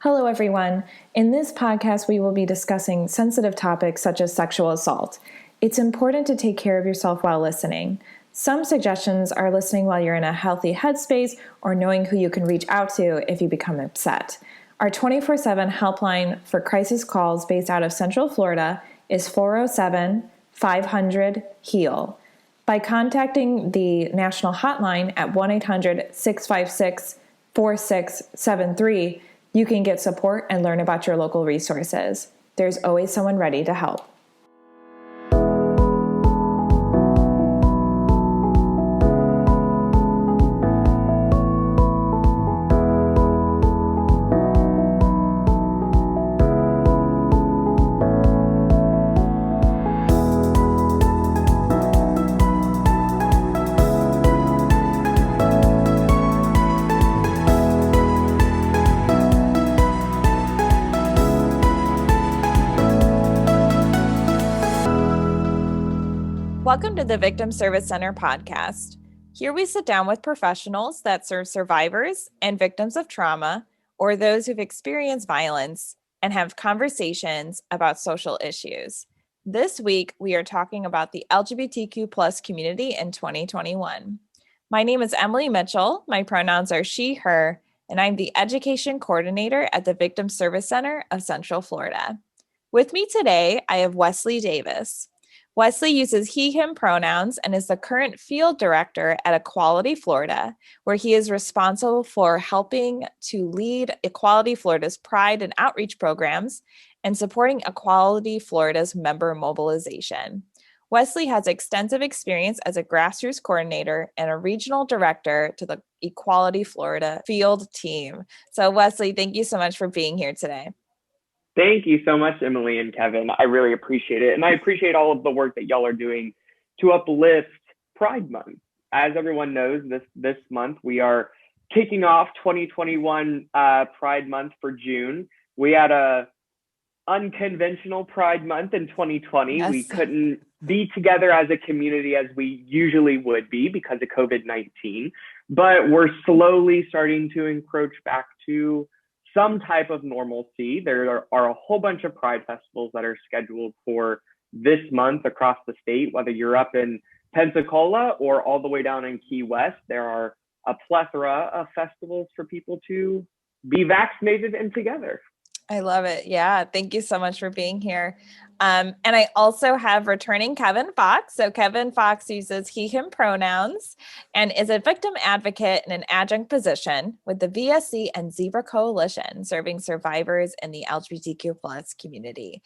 Hello, everyone. In this podcast, we will be discussing sensitive topics such as sexual assault. It's important to take care of yourself while listening. Some suggestions are listening while you're in a healthy headspace or knowing who you can reach out to if you become upset. Our 24/7 helpline for crisis calls based out of Central Florida is 407-500-HEAL. By contacting the national hotline at 1-800-656-4673, you can get support and learn about your local resources. There's always someone ready to help. Welcome to the Victim Service Center podcast. Here we sit down with professionals that serve survivors and victims of trauma or those who've experienced violence and have conversations about social issues. This week, we are talking about the LGBTQ plus community in 2021. My name is Emilie Mitchell. My pronouns are she, her, and I'm the Education Coordinator at the Victim Service Center of Central Florida. With me today, I have Wesley Davis. Wesley uses he, him pronouns and is the current field director at Equality Florida, where he is responsible for helping to lead Equality Florida's Pride and Outreach programs and supporting Equality Florida's member mobilization. Wesley has extensive experience as a Grassroots Coordinator and a regional director to the Equality Florida field team. So Wesley, thank you so much for being here today. Thank you so much, Emilie and Kevin. I really appreciate it. And I appreciate all of the work that y'all are doing to uplift Pride Month. As everyone knows, this month we are kicking off 2021 Pride Month for June. We had a unconventional Pride Month in 2020. Yes. We couldn't be together as a community as we usually would be because of COVID-19, but we're slowly starting to encroach back to some type of normalcy. There are a whole bunch of Pride festivals that are scheduled for this month across the state, whether you're up in Pensacola or all the way down in Key West. There are a plethora of festivals for people to be vaccinated and together. I love it. Yeah. Thank you so much for being here. And I also have returning Kevin Fox. So Kevin Fox uses he, him pronouns and is a victim advocate in an adjunct position with the VSC and Zebra Coalition, serving survivors in the LGBTQ plus community.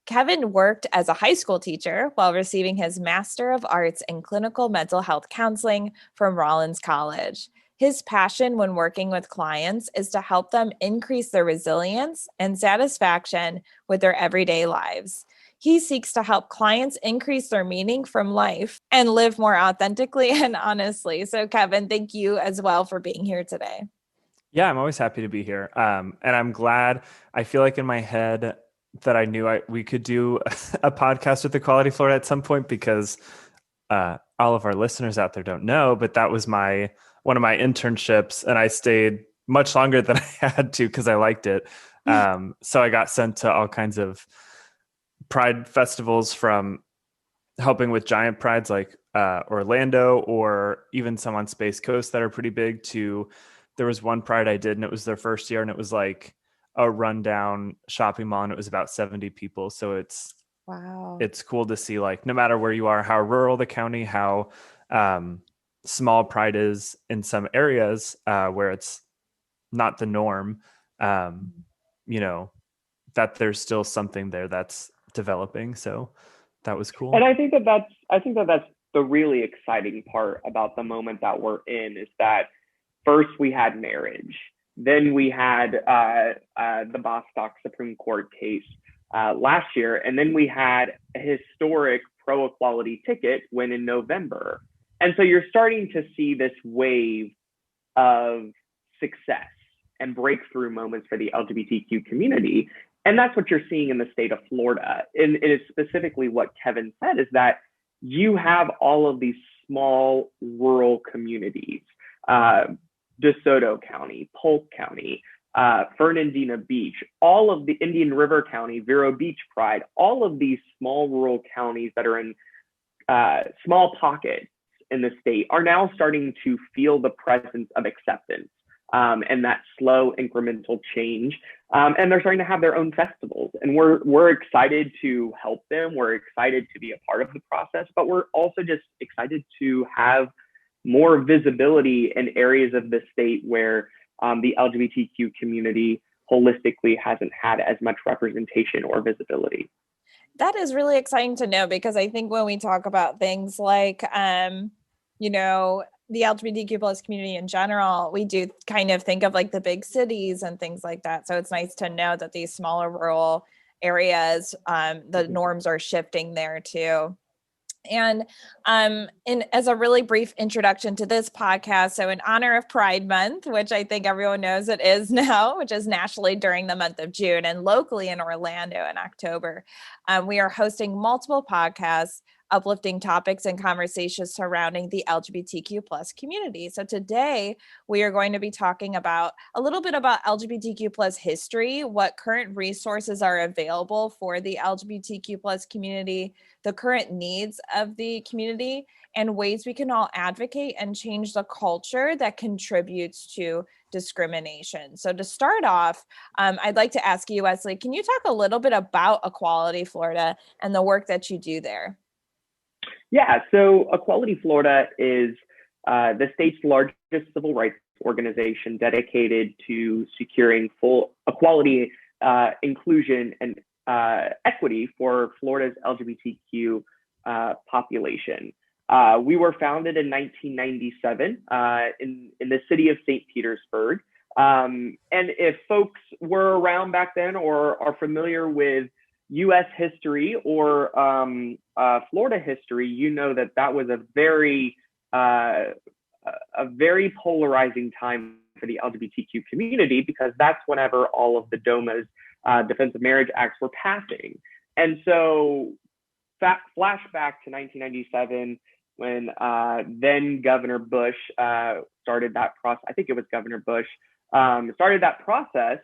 Kevin worked as a high school teacher while receiving his Master of Arts in Clinical Mental Health Counseling from Rollins College. His passion when working with clients is to help them increase their resilience and satisfaction with their everyday lives. He seeks to help clients increase their meaning from life and live more authentically and honestly. So Kevin, thank you as well for being here today. Yeah, I'm always happy to be here. And I'm glad. I feel like in my head that I knew we could do a podcast with Equality Florida at some point because all of our listeners out there don't know, but that was one of my internships, and I stayed much longer than I had to because I liked it. So I got sent to all kinds of Pride festivals, from helping with giant prides like Orlando, or even some on Space Coast that are pretty big, to there was one Pride I did and it was their first year and it was like a rundown shopping mall and it was about 70 people. So it's cool to see, like, no matter where you are, how rural the county, how small Pride is in some areas where it's not the norm, that there's still something there that's developing. So that was cool. And I think that's the really exciting part about the moment that we're in, is that first we had marriage, then we had the Bostock Supreme Court case last year, and then we had a historic pro-equality ticket win in November. And so you're starting to see this wave of success and breakthrough moments for the LGBTQ community. And that's what you're seeing in the state of Florida. And it is specifically what Kevin said, is that you have all of these small rural communities, DeSoto County, Polk County, Fernandina Beach, all of the Indian River County, Vero Beach Pride, all of these small rural counties that are in small pockets in the state are now starting to feel the presence of acceptance and that slow incremental change. And they're starting to have their own festivals. And we're excited to help them. We're excited to be a part of the process, but we're also just excited to have more visibility in areas of the state where the LGBTQ community holistically hasn't had as much representation or visibility. That is really exciting to know, because I think when we talk about things like, you know, the LGBTQ plus community in general, we do kind of think of like the big cities and things like that. So it's nice to know that these smaller rural areas, the norms are shifting there too. And as a really brief introduction to this podcast, so in honor of Pride Month, which I think everyone knows it is now, which is nationally during the month of June and locally in Orlando in October, we are hosting multiple podcasts uplifting topics and conversations surrounding the LGBTQ plus community. So today we are going to be talking about a little bit about LGBTQ plus history, what current resources are available for the LGBTQ plus community, the current needs of the community, and ways we can all advocate and change the culture that contributes to discrimination. So to start off, I'd like to ask you, Wesley, can you talk a little bit about Equality Florida and the work that you do there? Yeah, so Equality Florida is the state's largest civil rights organization dedicated to securing full equality, inclusion, and equity for Florida's LGBTQ population. We were founded in 1997 in the city of St. Petersburg. And if folks were around back then or are familiar with U.S. history or Florida history, you know that was a very polarizing time for the LGBTQ community, because that's whenever all of the DOMA's Defense of Marriage Acts were passing. And so flashback to 1997 when then Governor Bush started that process. I think it was Governor Bush started that process.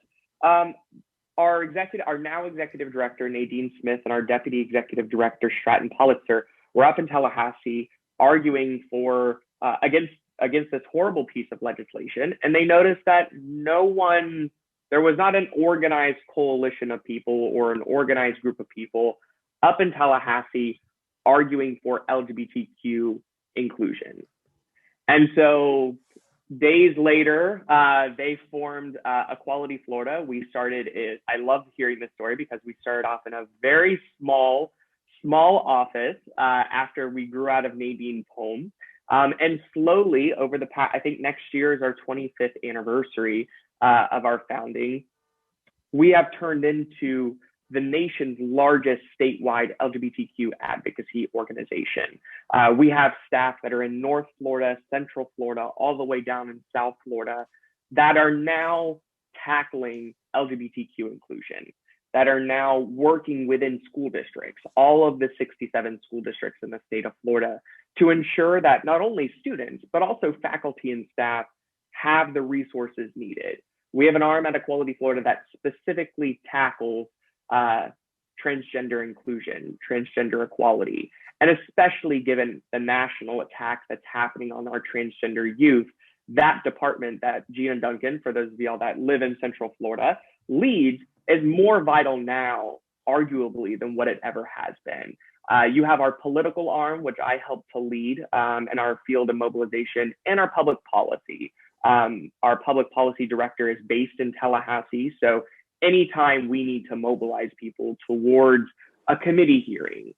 Our now executive director, Nadine Smith, and our deputy executive director, Stratton Politzer, were up in Tallahassee arguing for against this horrible piece of legislation. And they noticed that there was not an organized coalition of people or an organized group of people up in Tallahassee arguing for LGBTQ inclusion. And so days later, they formed Equality Florida. We started it. I love hearing this story because we started off in a very small office after we grew out of Nadine's home. And slowly over the past, I think next year is our 25th anniversary of our founding, we have turned into the nation's largest statewide LGBTQ advocacy organization. We have staff that are in North Florida, Central Florida, all the way down in South Florida that are now tackling LGBTQ inclusion, that are now working within school districts, all of the 67 school districts in the state of Florida, to ensure that not only students, but also faculty and staff have the resources needed. We have an arm at Equality Florida that specifically tackles transgender inclusion, transgender equality, and especially given the national attack that's happening on our transgender youth, that department that Gina Duncan, for those of y'all that live in Central Florida, leads is more vital now, arguably, than what it ever has been. You have our political arm, which I help to lead, in our field of mobilization, and our public policy. Our public policy director is based in Tallahassee, so anytime we need to mobilize people towards a committee hearing,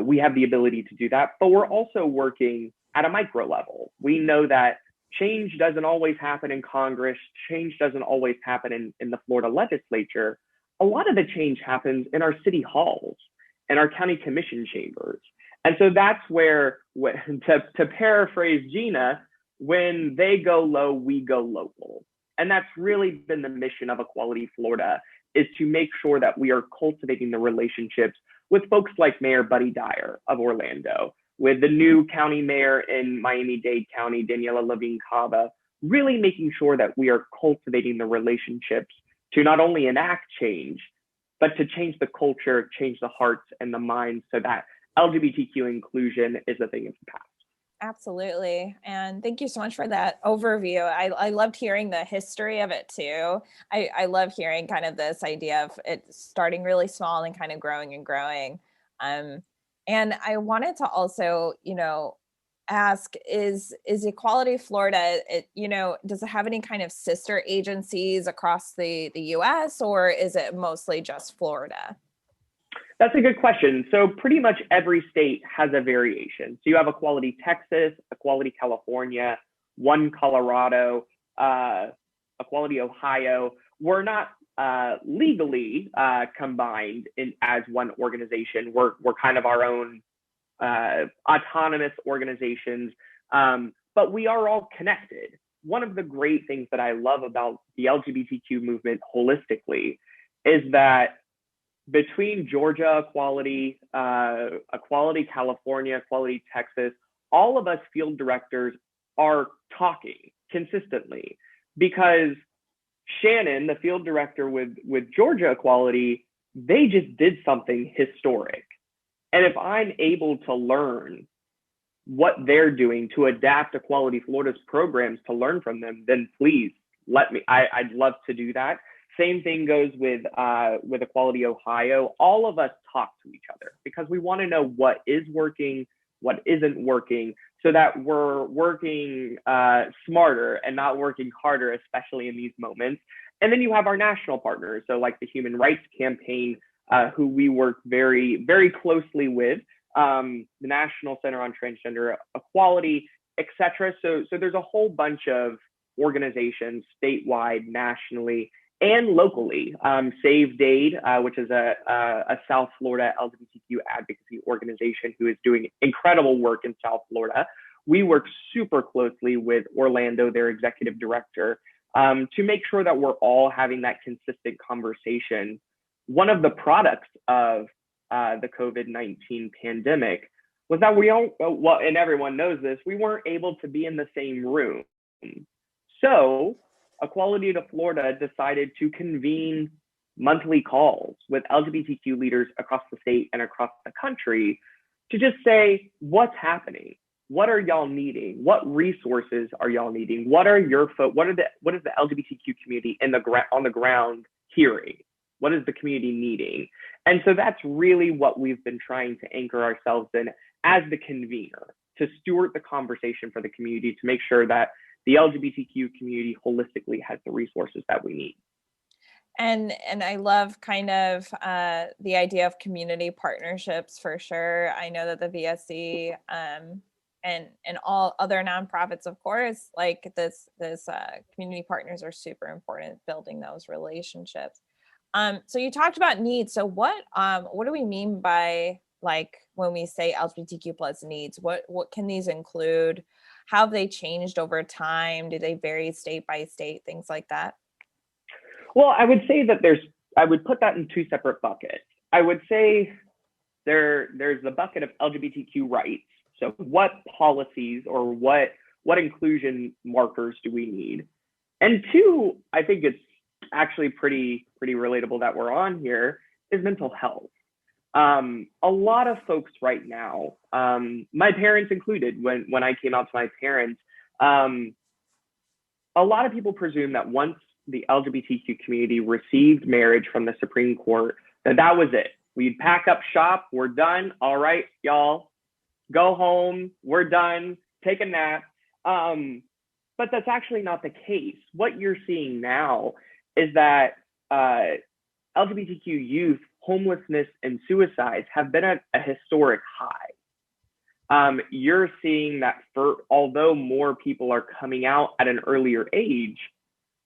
we have the ability to do that, but we're also working at a micro level. We know that change doesn't always happen in Congress, change doesn't always happen in the Florida legislature. A lot of the change happens in our city halls and our county commission chambers. And so that's where, to paraphrase Gina, when they go low, we go local. And that's really been the mission of Equality Florida, is to make sure that we are cultivating the relationships with folks like Mayor Buddy Dyer of Orlando, with the new county mayor in Miami-Dade County, Daniela Levine Cava, really making sure that we are cultivating the relationships to not only enact change, but to change the culture, change the hearts and the minds so that LGBTQ inclusion is a thing of the past. Absolutely. And thank you so much for that overview. I loved hearing the history of it too. I love hearing kind of this idea of it starting really small and kind of growing and growing. And I wanted to also, ask, is Equality Florida, does it have any kind of sister agencies across the US, or is it mostly just Florida? That's a good question. So pretty much every state has a variation. So you have Equality Texas, Equality California, One Colorado, Equality Ohio. We're not legally combined as one organization. We're kind of our own autonomous organizations, but we are all connected. One of the great things that I love about the LGBTQ movement holistically is that between Georgia Equality, Equality California, Equality Texas, all of us field directors are talking consistently, because Shannon, the field director with Georgia Equality, they just did something historic. And if I'm able to learn what they're doing to adapt Equality Florida's programs to learn from them, then please let me, I'd love to do that. Same thing goes with Equality Ohio. All of us talk to each other because we want to know what is working, what isn't working, so that we're working smarter and not working harder, especially in these moments. And then you have our national partners, so like the Human Rights Campaign, who we work very, very closely with, the National Center on Transgender Equality, et cetera. So there's a whole bunch of organizations statewide, nationally, and locally. Save Dade, which is a South Florida LGBTQ advocacy organization who is doing incredible work in South Florida. We work super closely with Orlando, their executive director, to make sure that we're all having that consistent conversation. One of the products of the COVID-19 pandemic was that we all, well, and everyone knows this, we weren't able to be in the same room. So Equality to Florida decided to convene monthly calls with LGBTQ leaders across the state and across the country to just say, what's happening? What are y'all needing? What resources are y'all needing? What is the LGBTQ community on the ground hearing? What is the community needing? And so that's really what we've been trying to anchor ourselves in as the convener, to steward the conversation for the community, to make sure that the LGBTQ community holistically has the resources that we need. And I love kind of the idea of community partnerships for sure. I know that the VSC and all other nonprofits, of course, like this community partners are super important, building those relationships. So you talked about needs. So what do we mean by, like, when we say LGBTQ plus needs? What can these include? How have they changed over time? Do they vary state by state? Things like that? Well, I would say that I would put that in two separate buckets. I would say there's the bucket of LGBTQ rights. So what policies or what inclusion markers do we need? And two, I think it's actually pretty relatable that we're on here, is mental health. A lot of folks right now, my parents included, when I came out to my parents, a lot of people presume that once the LGBTQ community received marriage from the Supreme Court, that was it. We'd pack up shop, we're done. All right, y'all, go home, we're done, take a nap. But that's actually not the case. What you're seeing now is that LGBTQ youth, homelessness, and suicides have been at a historic high. You're seeing that although more people are coming out at an earlier age,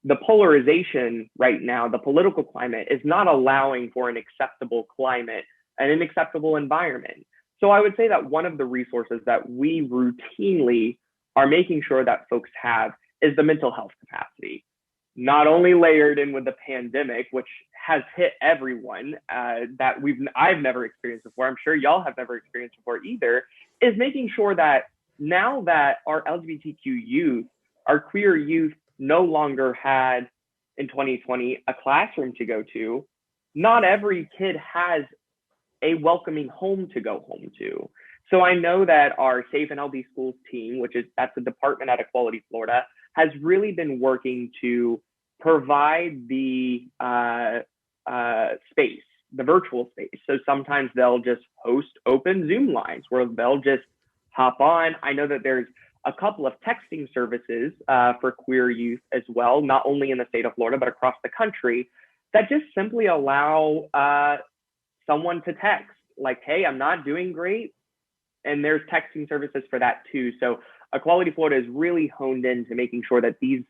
the polarization right now, the political climate, is not allowing for an acceptable climate and an acceptable environment. So I would say that one of the resources that we routinely are making sure that folks have is the mental health capacity. Not only layered in with the pandemic, which has hit everyone, that I've never experienced before, I'm sure y'all have never experienced before either, is making sure that now that our LGBTQ youth our queer youth no longer had, in 2020, a classroom to go to. Not every kid has a welcoming home to go home to. So I know that our Safe and Healthy Schools team, that's a department at Equality Florida, has really been working to provide the space, the virtual space. So sometimes they'll just host open Zoom lines where they'll just hop on. I know that there's a couple of texting services for queer youth as well, not only in the state of Florida, but across the country, that just simply allow someone to text like, hey, I'm not doing great. And there's texting services for that too. So Equality Florida is really honed in to making sure that these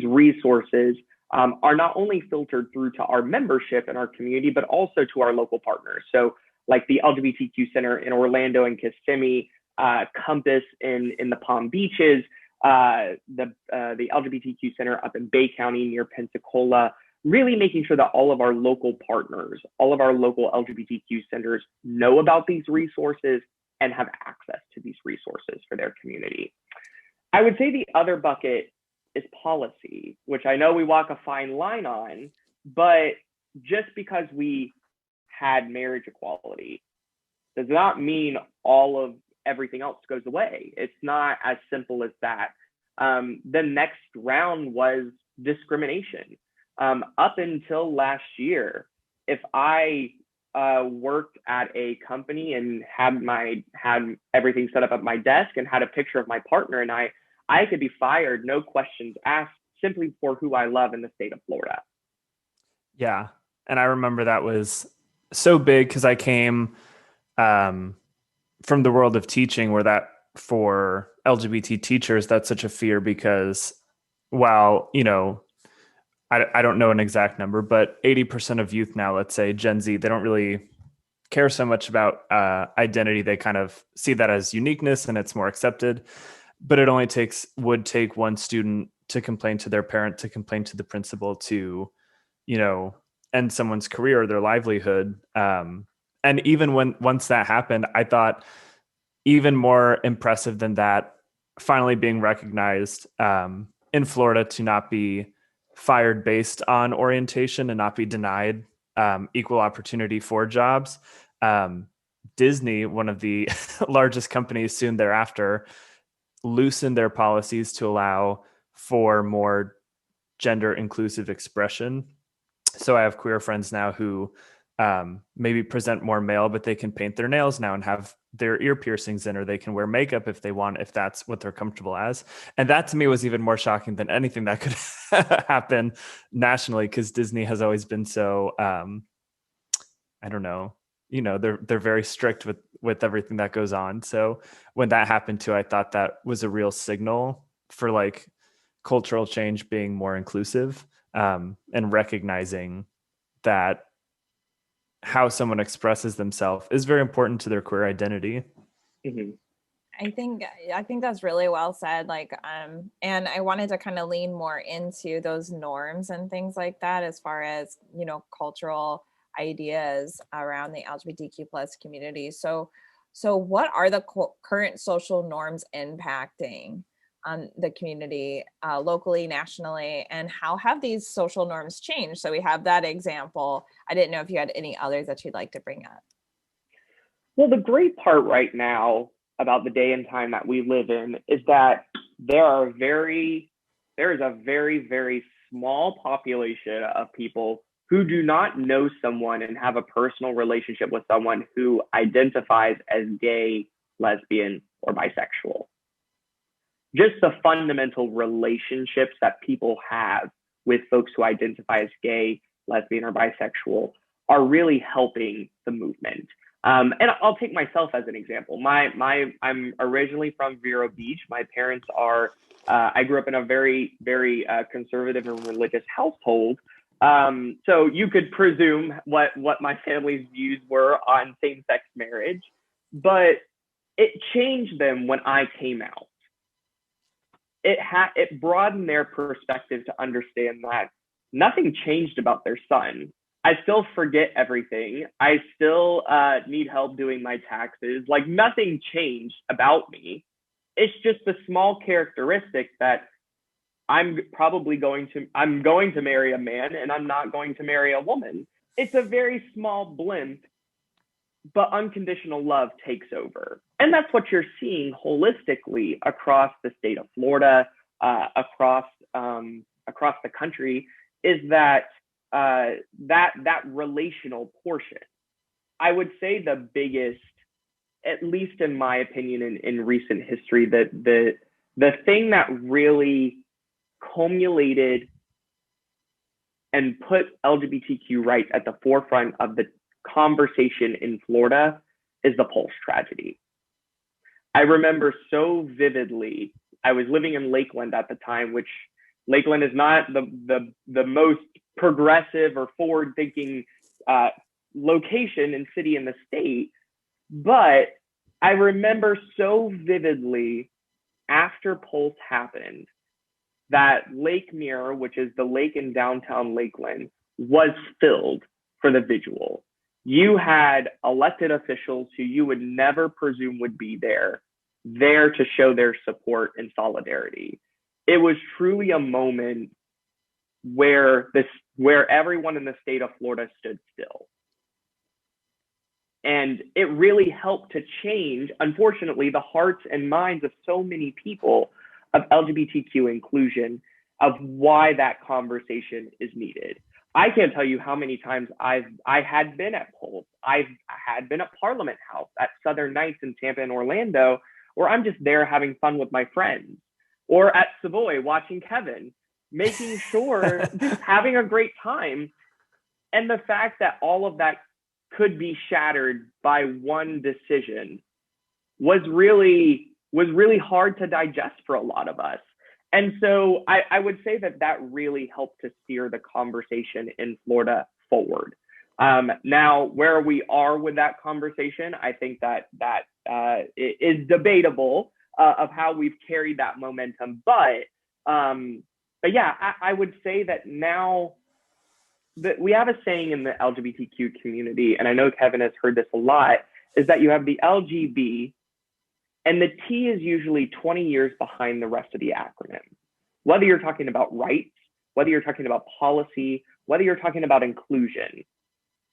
resources are not only filtered through to our membership and our community, but also to our local partners. So like the LGBTQ Center in Orlando and Kissimmee, Compass in the Palm Beaches, the LGBTQ Center up in Bay County near Pensacola, really making sure that all of our local partners, all of our local LGBTQ centers know about these resources and have access to these resources for their community. I would say the other bucket is policy, which I know we walk a fine line on, but just because we had marriage equality does not mean all of everything else goes away. It's not as simple as that. The next round was discrimination. Up until last year, if I worked at a company and had everything set up at my desk and had a picture of my partner and I could be fired, no questions asked, simply for who I love in the state of Florida. Yeah. And I remember that was so big because I came from the world of teaching, where that for LGBT teachers, that's such a fear because while, I don't know an exact number, but 80% of youth now, let's say Gen Z, they don't really care so much about identity. They kind of see that as uniqueness and it's more accepted. But it only would take one student to complain to their parent, to complain to the principal, to, end someone's career or their livelihood. And even once that happened, I thought even more impressive than that, finally being recognized in Florida to not be fired based on orientation and not be denied equal opportunity for jobs. Disney, one of the largest companies soon thereafter, loosened their policies to allow for more gender inclusive expression. So I have queer friends now who maybe present more male, but they can paint their nails now and have their ear piercings in, or they can wear makeup if they want, if that's what they're comfortable as. And that to me was even more shocking than anything that could happen nationally, because Disney has always been so, I don't know, they're very strict with everything that goes on. So when that happened too, I thought that was a real signal for like cultural change being more inclusive, and recognizing that how someone expresses themselves is very important to their queer identity. Mm-hmm. I think that's really well said. And I wanted to kind of lean more into those norms and things like that, as far as, cultural ideas around the LGBTQ plus community. So what are the current social norms impacting the community locally, nationally, and how have these social norms changed? So we have that example. I didn't know if you had any others that you'd like to bring up. Well, the great part right now about the day and time that we live in is that there is a very, very small population of people who do not know someone and have a personal relationship with someone who identifies as gay, lesbian, or bisexual. Just the fundamental relationships that people have with folks who identify as gay, lesbian, or bisexual are really helping the movement. And I'll take myself as an example. I'm originally from Vero Beach. My parents are, I grew up in a very, very conservative and religious household. So you could presume what my family's views were on same-sex marriage, but it changed them when I came out. It broadened their perspective to understand that nothing changed about their son. I still forget everything. I still need help doing my taxes. Like, nothing changed about me. It's just a small characteristic that I'm going to marry a man and I'm not going to marry a woman. It's a very small blimp, but unconditional love takes over. And that's what you're seeing holistically across the state of Florida, across the country, is that relational portion. I would say the biggest, at least in my opinion, in recent history, that the thing that really culminated and put LGBTQ rights at the forefront of the conversation in Florida is the Pulse tragedy. I remember so vividly, I was living in Lakeland at the time, which Lakeland is not the most progressive or forward-thinking location and city in the state, but I remember so vividly after Pulse happened that Lake Mirror, which is the lake in downtown Lakeland, was filled for the vigil. You had elected officials who you would never presume would be there to show their support and solidarity. It was truly a moment where everyone in the state of Florida stood still. And it really helped to change, unfortunately, the hearts and minds of so many people of LGBTQ inclusion, of why that conversation is needed. I can't tell you how many times I had been at Pulse. I had been at Parliament House, at Southern Nights in Tampa and Orlando, where I'm just there having fun with my friends, or at Savoy watching Kevin, making sure, just having a great time. And the fact that all of that could be shattered by one decision was really hard to digest for a lot of us. And so I would say that really helped to steer the conversation in Florida forward. Now, where we are with that conversation, I think that is debatable of how we've carried that momentum. But yeah, I would say that now that we have a saying in the LGBTQ community, and I know Kevin has heard this a lot, is that you have the LGB, and the T is usually 20 years behind the rest of the acronym. Whether you're talking about rights, whether you're talking about policy, whether you're talking about inclusion,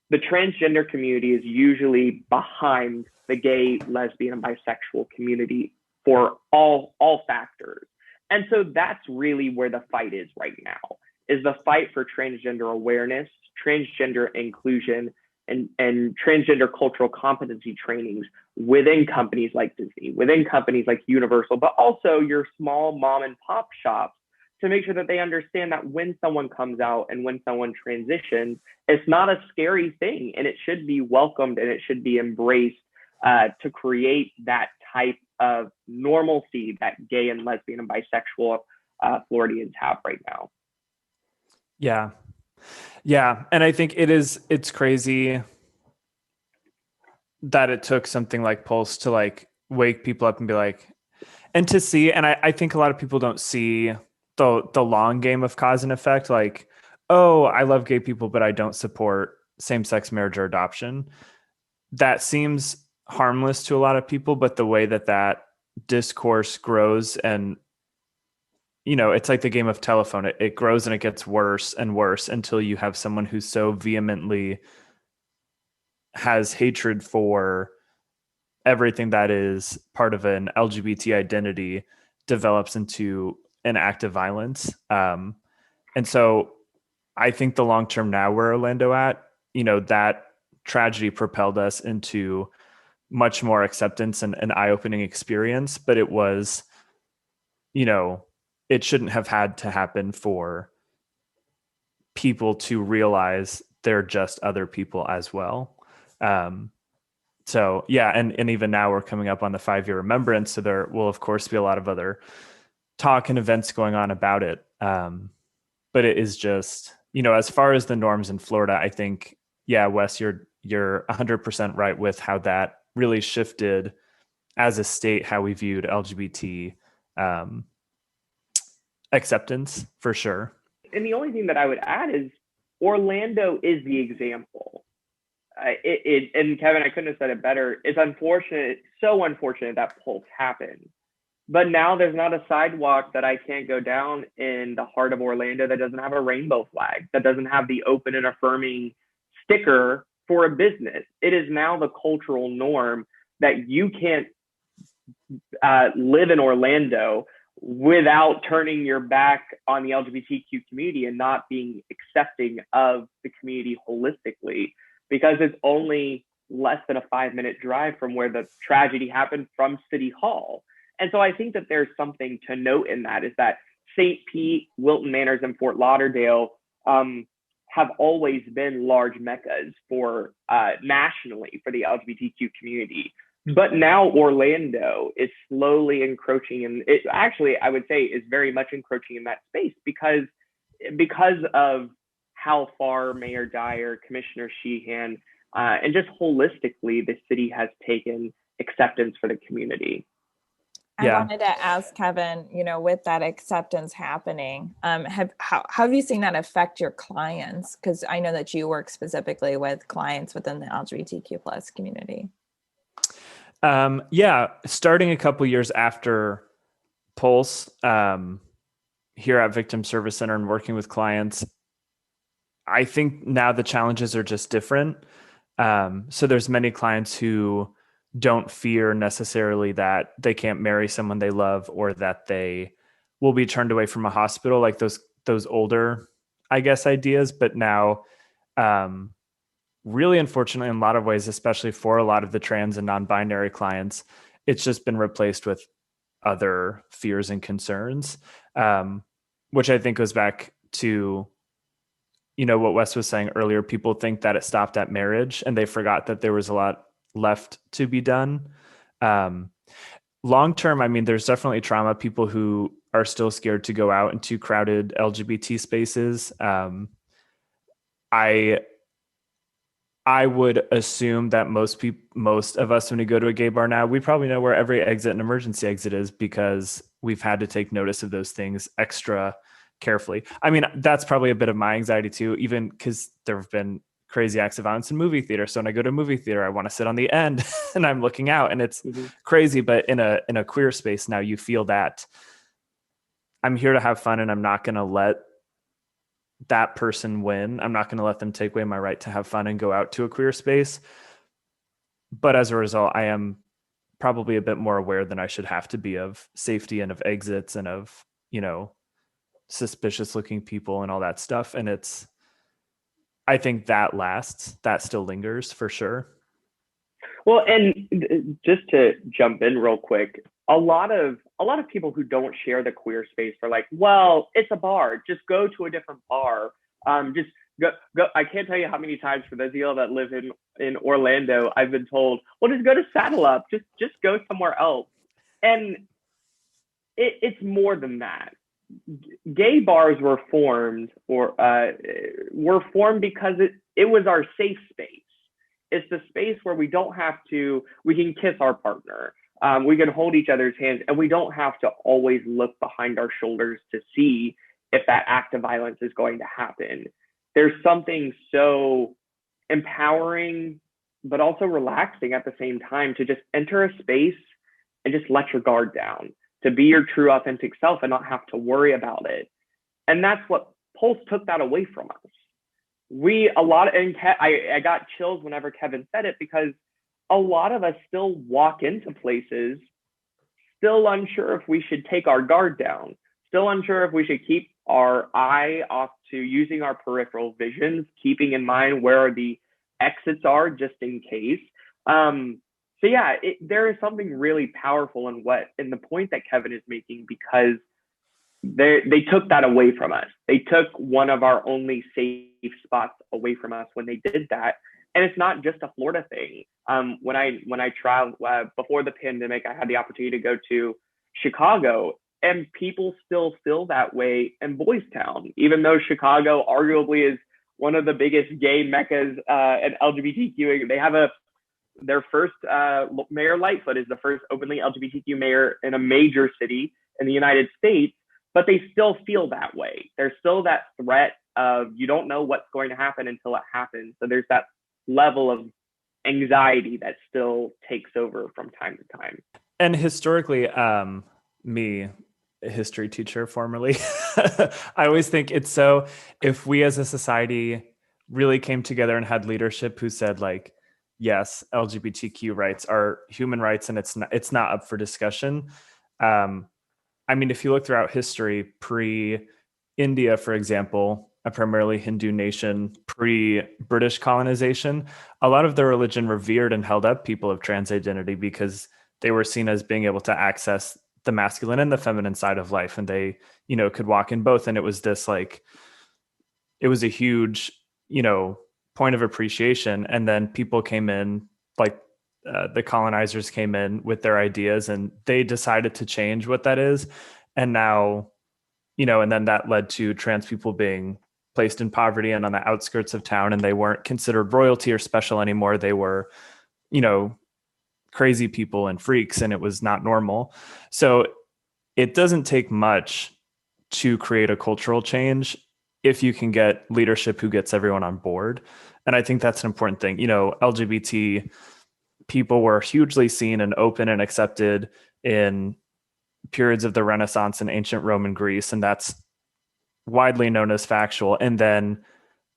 the transgender community is usually behind the gay, lesbian, and bisexual community for all factors. And so that's really where the fight is right now, is the fight for transgender awareness, transgender inclusion, and transgender cultural competency trainings within companies like Disney, within companies like Universal, but also your small mom and pop shops, to make sure that they understand that when someone comes out and when someone transitions, it's not a scary thing, and it should be welcomed and it should be embraced to create that type of normalcy that gay and lesbian and bisexual Floridians have right now. Yeah. Yeah. And I think it's crazy that it took something like Pulse to like wake people up and be like, and to see, and I think a lot of people don't see the long game of cause and effect. Like, oh, I love gay people, but I don't support same-sex marriage or adoption. That seems harmless to a lot of people, but the way that discourse grows, and it's like the game of telephone. It grows and it gets worse and worse until you have someone who so vehemently has hatred for everything that is part of an LGBT identity develops into an act of violence. And so I think the long term now where Orlando at, that tragedy propelled us into much more acceptance and an eye-opening experience, but it was, it shouldn't have had to happen for people to realize they're just other people as well. So yeah, and even now we're coming up on the 5-year remembrance, so there will of course be a lot of other talk and events going on about it. But it is just, as far as the norms in Florida, I think, yeah, Wes, you're 100% right with how that really shifted as a state, how we viewed LGBT acceptance, for sure. And the only thing that I would add is Orlando is the example. And Kevin, I couldn't have said it better. It's unfortunate, so unfortunate that Pulse happened. But now there's not a sidewalk that I can't go down in the heart of Orlando that doesn't have a rainbow flag, that doesn't have the open and affirming sticker for a business. It is now the cultural norm that you can't live in Orlando without turning your back on the LGBTQ community and not being accepting of the community holistically, because it's only less than a 5-minute drive from where the tragedy happened from City Hall. And so I think that there's something to note in that, is that St. Pete, Wilton Manors, and Fort Lauderdale have always been large meccas for nationally for the LGBTQ community. But now Orlando is slowly encroaching, and it actually, I would say, is very much encroaching in that space because of how far Mayor Dyer, Commissioner Sheehan, and just holistically, the city has taken acceptance for the community. I wanted to ask Kevin, with that acceptance happening, how have you seen that affect your clients? Because I know that you work specifically with clients within the LGBTQ plus community. Starting a couple years after Pulse, here at Victim Service Center and working with clients, I think now the challenges are just different. So there's many clients who don't fear necessarily that they can't marry someone they love, or that they will be turned away from a hospital, like those older, I guess, ideas. But now, really, unfortunately, in a lot of ways, especially for a lot of the trans and non-binary clients, it's just been replaced with other fears and concerns, which I think goes back to, what Wes was saying earlier. People think that it stopped at marriage, and they forgot that there was a lot left to be done. Long term, I mean, there's definitely trauma. People who are still scared to go out into crowded LGBT spaces. I would assume that most of us, when we go to a gay bar now, we probably know where every exit and emergency exit is, because we've had to take notice of those things extra carefully. I mean, that's probably a bit of my anxiety too, even because there have been crazy acts of violence in movie theater. So when I go to a movie theater, I want to sit on the end and I'm looking out, and it's crazy. But in a queer space now, you feel that I'm here to have fun, and I'm not going to let that person win. I'm not going to let them take away my right to have fun and go out to a queer space. But as a result, I am probably a bit more aware than I should have to be of safety and of exits and of, suspicious looking people and all that stuff. And I think that lasts, that still lingers for sure. Well, and just to jump in real quick, a lot of people who don't share the queer space are like, well, it's a bar, just go to a different bar. Just go. I can't tell you how many times, for those of you that live in Orlando, I've been told, well, just go to Saddle Up, just go somewhere else. And it's more than that. Gay bars were formed because it was our safe space. It's the space where we can kiss our partner. We can hold each other's hands, and we don't have to always look behind our shoulders to see if that act of violence is going to happen. There's something so empowering, but also relaxing at the same time, to just enter a space and just let your guard down, to be your true authentic self and not have to worry about it. And that's what Pulse took that away from us. I got chills whenever Kevin said it, because a lot of us still walk into places still unsure if we should take our guard down, still unsure if we should keep our eye off to using our peripheral visions, keeping in mind where the exits are just in case. So yeah, there is something really powerful in the point that Kevin is making, because they took that away from us. They took one of our only safe spots away from us when they did that. And it's not just a Florida thing. When I traveled before the pandemic, I had the opportunity to go to Chicago, and people still feel that way in Boys Town, even though Chicago arguably is one of the biggest gay meccas and LGBTQ. They have their first Mayor Lightfoot is the first openly LGBTQ mayor in a major city in the United States, but they still feel that way. There's still that threat of, you don't know what's going to happen until it happens. So there's that level of anxiety that still takes over from time to time. And historically, me, a history teacher formerly, I always think if we as a society really came together and had leadership who said like, yes, LGBTQ rights are human rights and it's not up for discussion. I mean, if you look throughout history, pre-India, for example, a primarily Hindu nation, pre-British colonization, a lot of the religion revered and held up people of trans identity because they were seen as being able to access the masculine and the feminine side of life, and they, could walk in both. And it was it was a huge, point of appreciation. And then people came in, like the colonizers came in with their ideas, and they decided to change what that is. And now, and then that led to trans people being placed in poverty and on the outskirts of town, and they weren't considered royalty or special anymore. They were, crazy people and freaks, and it was not normal. So it doesn't take much to create a cultural change if you can get leadership who gets everyone on board. And I think that's an important thing. LGBT people were hugely seen and open and accepted in periods of the Renaissance and ancient Roman Greece, and that's widely known as factual. And then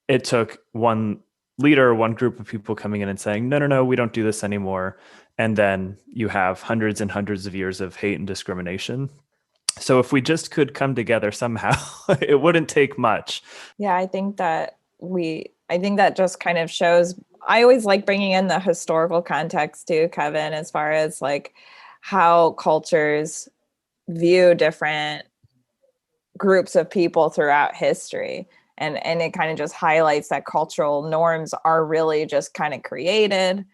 it took one leader, one group of people coming in and saying, no, we don't do this anymore. And then you have hundreds and hundreds of years of hate and discrimination. So if we just could come together somehow, it wouldn't take much. Yeah, I think that just kind of shows, I always like bringing in the historical context too, Kevin, as far as like how cultures view different groups of people throughout history. And it kind of just highlights that cultural norms are really just kind of created,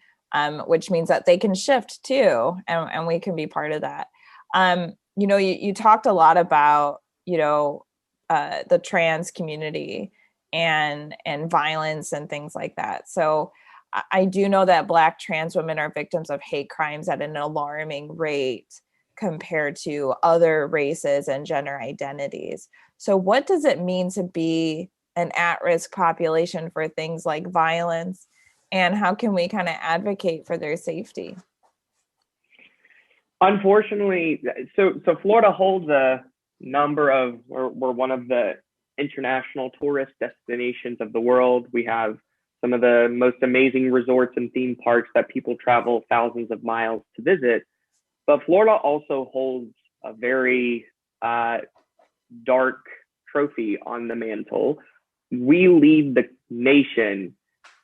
which means that they can shift too. And we can be part of that. You talked a lot about, the trans community and violence and things like that. So I do know that Black trans women are victims of hate crimes at an alarming rate compared to other races and gender identities. So what does it mean to be an at-risk population for things like violence, and how can we kind of advocate for their safety? Unfortunately, so Florida holds a number of, we're one of the international tourist destinations of the world. We have some of the most amazing resorts and theme parks that people travel thousands of miles to visit. But Florida also holds a very dark trophy on the mantle. We lead the nation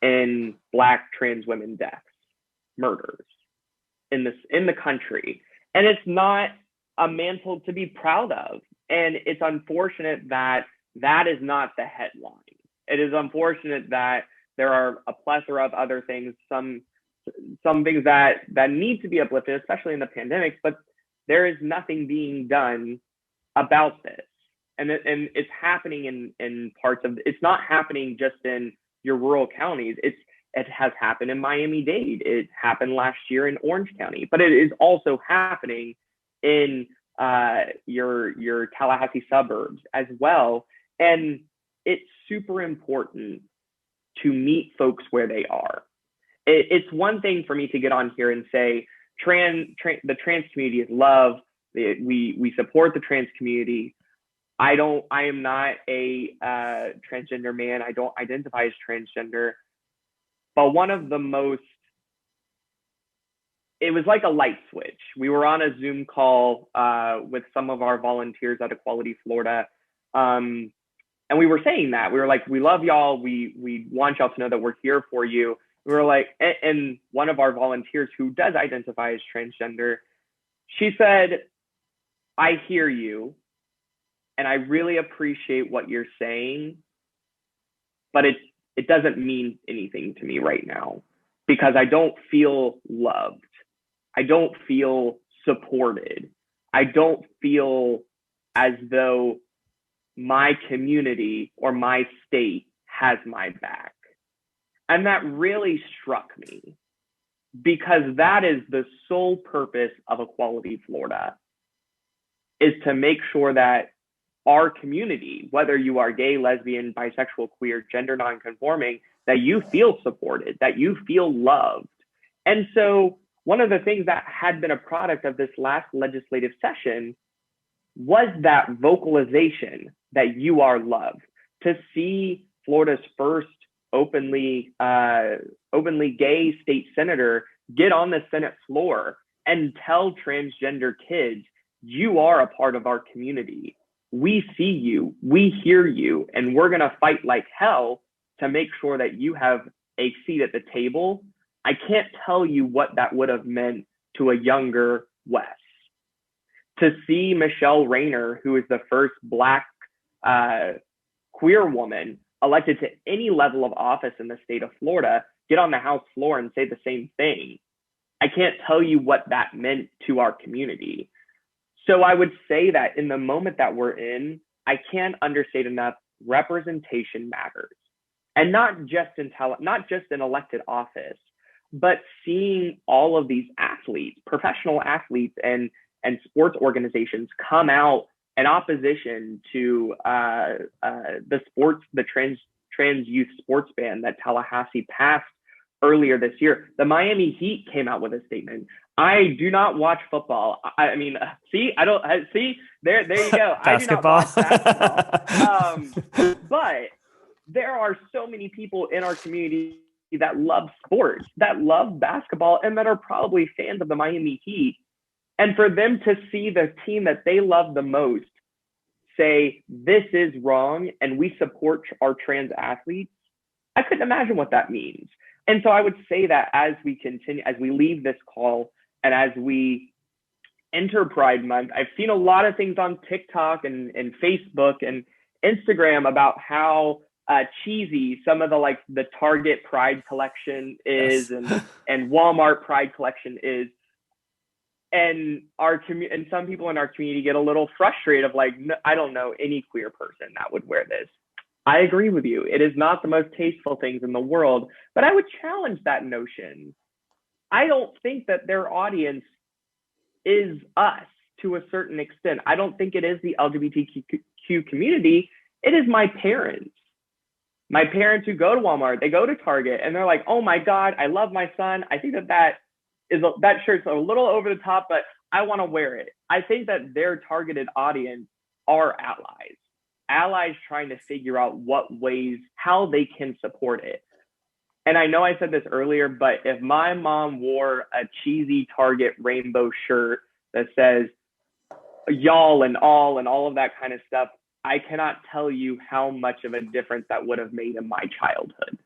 in Black trans women deaths, murders in the country. And it's not a mantle to be proud of. And it's unfortunate that that is not the headline. It is unfortunate that there are a plethora of other things, some things that need to be uplifted, especially in the pandemic, but there is nothing being done about this. And it's happening in parts of, it's not happening just in your rural counties. It has happened in Miami-Dade. It happened last year in Orange County, but it is also happening in your Tallahassee suburbs as well. And it's super important to meet folks where they are. It's one thing for me to get on here and say, the trans community is love. We support the trans community. I am not a transgender man. I don't identify as transgender. But one of the most, it was like a light switch. We were on a Zoom call with some of our volunteers at Equality Florida. And we were saying that. We were like, we love y'all. We want y'all to know that we're here for you. We were like, and one of our volunteers who does identify as transgender, she said, I hear you. And I really appreciate what you're saying, but it doesn't mean anything to me right now because I don't feel loved. I don't feel supported. I don't feel as though my community or my state has my back. And that really struck me because that is the sole purpose of Equality Florida, is to make sure that our community, whether you are gay, lesbian, bisexual, queer, gender nonconforming, that you feel supported, that you feel loved. And so one of the things that had been a product of this last legislative session was that vocalization that you are loved. To see Florida's first openly gay state senator get on the Senate floor and tell transgender kids, you are a part of our community. We see you, we hear you, and we're going to fight like hell to make sure that you have a seat at the table. I can't tell you what that would have meant to a younger Wes. To see Michelle Rayner, who is the first Black queer woman elected to any level of office in the state of Florida, get on the House floor and say the same thing. I can't tell you what that meant to our community. So I would say that in the moment that we're in, I can't understate enough, representation matters. And not just in elected office, but seeing all of these athletes, professional athletes and sports organizations come out in opposition to the trans youth sports ban that Tallahassee passed earlier this year. The Miami Heat came out with a statement. I do not watch football. I mean, see, I don't see there you go. I do not watch basketball. But there are so many people in our community that love sports, that love basketball, and that are probably fans of the Miami Heat. And for them to see the team that they love the most say, this is wrong, and we support our trans athletes, I couldn't imagine what that means. And so I would say that as we continue, as we leave this call, and as we enter Pride Month, I've seen a lot of things on TikTok and Facebook and Instagram about how cheesy some of the Target Pride collection is, yes. and Walmart Pride collection is. And and some people in our community get a little frustrated of no, I don't know any queer person that would wear this. I agree with you. It is not the most tasteful things in the world, but I would challenge that notion. I don't think that their audience is us to a certain extent. I don't think it is the LGBTQ community. It is my parents. My parents who go to Walmart, they go to Target, and they're like, oh my God, I love my son. I think that shirt's a little over the top, but I want to wear it. I think that their targeted audience are allies trying to figure out how they can support it. And I know I said this earlier, but if my mom wore a cheesy Target rainbow shirt that says y'all and all of that kind of stuff, I cannot tell you how much of a difference that would have made in my childhood.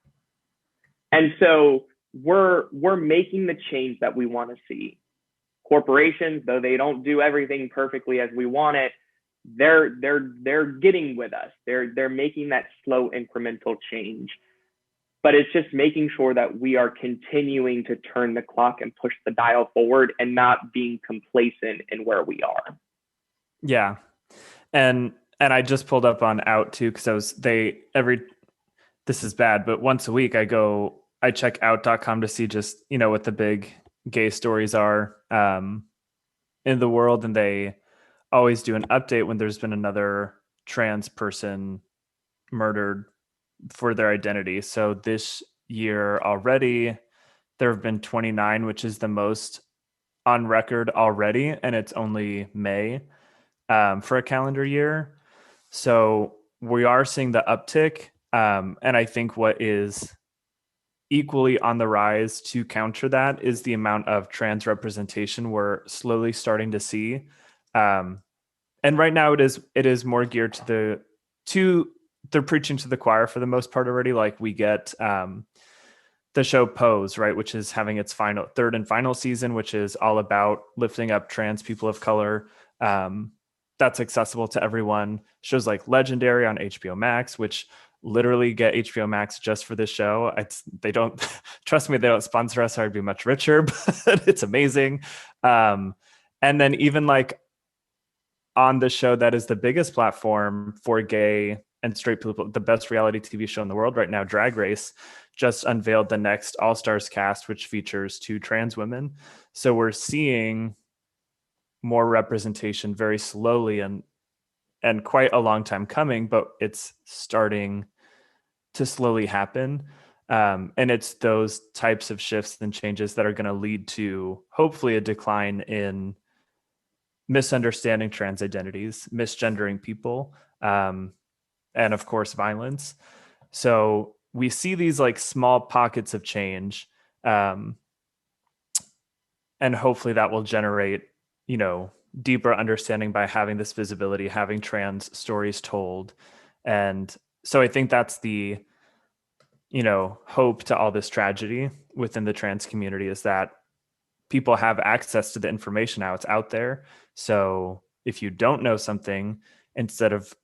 And so we're making the change that we want to see. Corporations, though they don't do everything perfectly as we want it, they're getting with us. They're making that slow incremental change. But it's just making sure that we are continuing to turn the clock and push the dial forward and not being complacent in where we are. Yeah. And I just pulled up on Out too, because this is bad, but once a week I check out.com to see just, what the big gay stories are in the world. And they always do an update when there's been another trans person murdered for their identity. So this year already, there have been 29, which is the most on record already. And it's only May for a calendar year. So we are seeing the uptick. And I think what is equally on the rise to counter that is the amount of trans representation we're slowly starting to see. And right now it is more geared to they're preaching to the choir for the most part already. Like we get the show Pose, right, which is having its third and final season, which is all about lifting up trans people of color. That's accessible to everyone. Shows like Legendary on HBO Max, which literally get HBO Max just for this show. They don't trust me. They don't sponsor us, or I'd be much richer, but it's amazing. And then even like on the show that is the biggest platform for gay and straight people, the best reality TV show in the world right now, Drag Race, just unveiled the next All Stars cast, which features 2 trans women. So we're seeing more representation very slowly and quite a long time coming, but it's starting to slowly happen. And it's those types of shifts and changes that are going to lead to hopefully a decline in misunderstanding trans identities, misgendering people, and of course, violence. So we see these like small pockets of change, and hopefully that will generate, deeper understanding by having this visibility, having trans stories told. And so I think that's the, hope to all this tragedy within the trans community, is that people have access to the information now. It's out there. So if you don't know something, instead of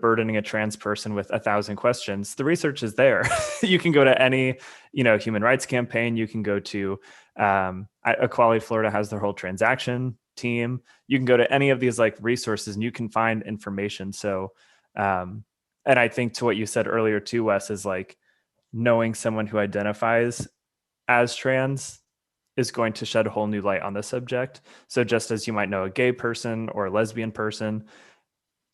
burdening a trans person with 1,000 questions, the research is there. You can go to any, human rights campaign. You can go to Equality Florida has their whole transaction team. You can go to any of these like resources and you can find information. So, and I think to what you said earlier too, Wes, is like knowing someone who identifies as trans is going to shed a whole new light on the subject. So just as you might know a gay person or a lesbian person,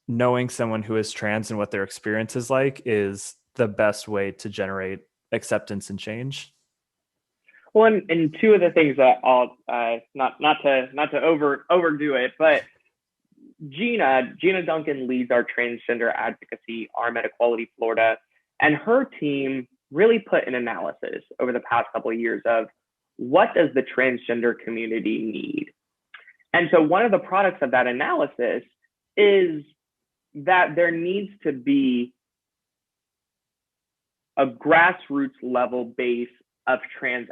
knowing someone who is trans and what their experience is like is the best way to generate acceptance and change. Well, and two of the things that I'll not to overdo it, but Gina Duncan leads our transgender advocacy arm at Equality Florida, and her team really put an analysis over the past couple of years of what does the transgender community need. And so one of the products of that analysis is that there needs to be a grassroots level base of trans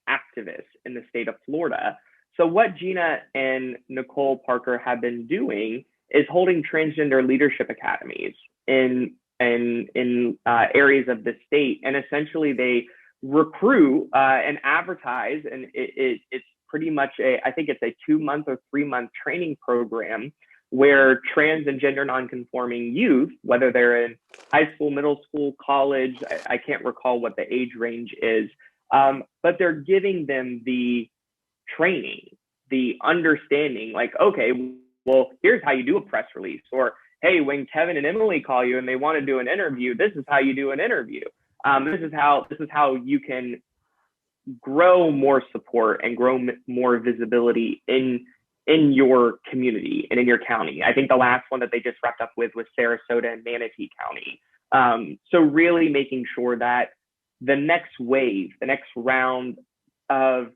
activists in the state of Florida. So what Gina and Nicole Parker have been doing is holding transgender leadership academies in areas of the state, and essentially they recruit and advertise, and it's pretty much I think it's a 2-month or 3-month training program where trans and gender nonconforming youth, whether they're in high school, middle school, college, I can't recall what the age range is, but they're giving them the training, the understanding, like, okay, well, here's how you do a press release, or hey, when Kevin and Emilie call you and they want to do an interview, this is how you do an interview. This is how you can grow more support and grow more visibility in your community and in your county. I think the last one that they just wrapped up with was Sarasota and Manatee County. So really making sure that the next wave, the next round of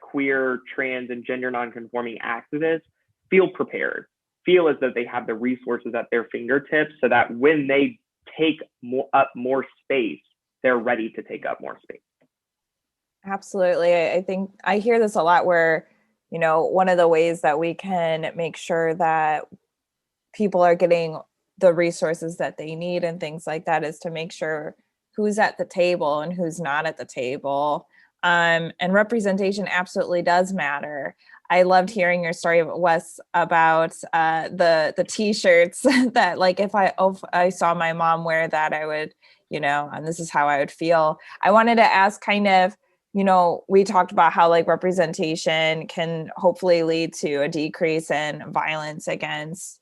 queer, trans, and gender nonconforming activists feel prepared, feel as though they have the resources at their fingertips, so that when they take up more space, they're ready to take up more space. Absolutely. I think I hear this a lot where, one of the ways that we can make sure that people are getting the resources that they need and things like that is to make sure who's at the table and who's not at the table. And representation absolutely does matter. I loved hearing your story, Wes, about the T-shirts that, like, if I saw my mom wear that, I would, and this is how I would feel. I wanted to ask kind of, we talked about how like representation can hopefully lead to a decrease in violence against,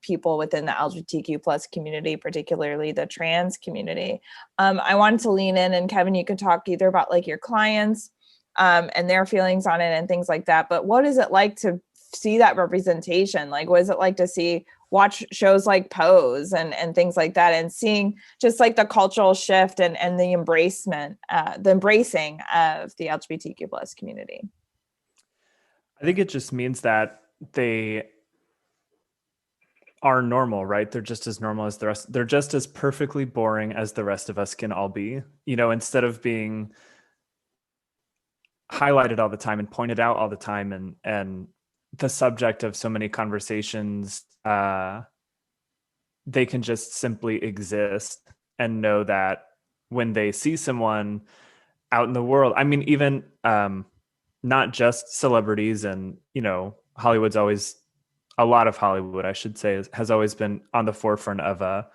people within the LGBTQ plus community, particularly the trans community. I wanted to lean in, and Kevin, you could talk either about like your clients and their feelings on it and things like that. But what is it like to see that representation? Like, what is it like to watch shows like Pose and things like that, and seeing just like the cultural shift and the embracing of the LGBTQ plus community? I think it just means that they are normal, right? They're just as normal as the rest. They're just as perfectly boring as the rest of us can all be, instead of being highlighted all the time and pointed out all the time and the subject of so many conversations. They can just simply exist and know that when they see someone out in the world, I mean, even not just celebrities and, Hollywood's always, a lot of Hollywood, I should say, has always been on the forefront of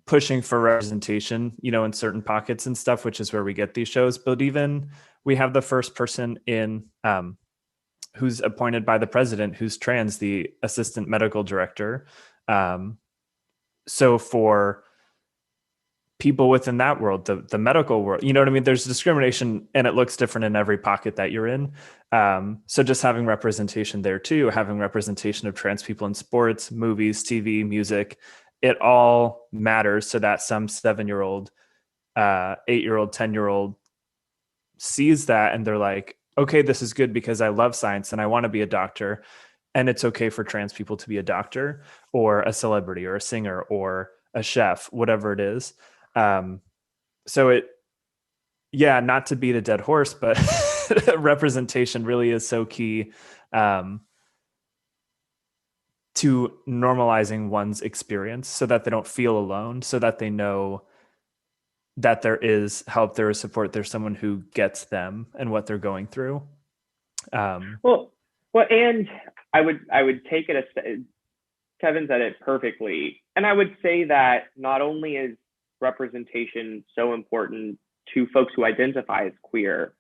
pushing for representation, in certain pockets and stuff, which is where we get these shows. But even we have the first person in who's appointed by the president, who's trans, the assistant medical director. So for people within that world, the medical world, you know what I mean? There's discrimination and it looks different in every pocket that you're in. So just having representation there too, having representation of trans people in sports, movies, TV, music, it all matters so that some 7-year-old, 8-year-old, 10-year-old sees that and they're like, okay, this is good because I love science and I want to be a doctor. And it's okay for trans people to be a doctor or a celebrity or a singer or a chef, whatever it is. So not to beat a dead horse, but representation really is so key to normalizing one's experience so that they don't feel alone, so that they know that there is help, there is support, there's someone who gets them and what they're going through. Well, and I would take it as Kevin said it perfectly. And I would say that not only is representation so important to folks who identify as queer,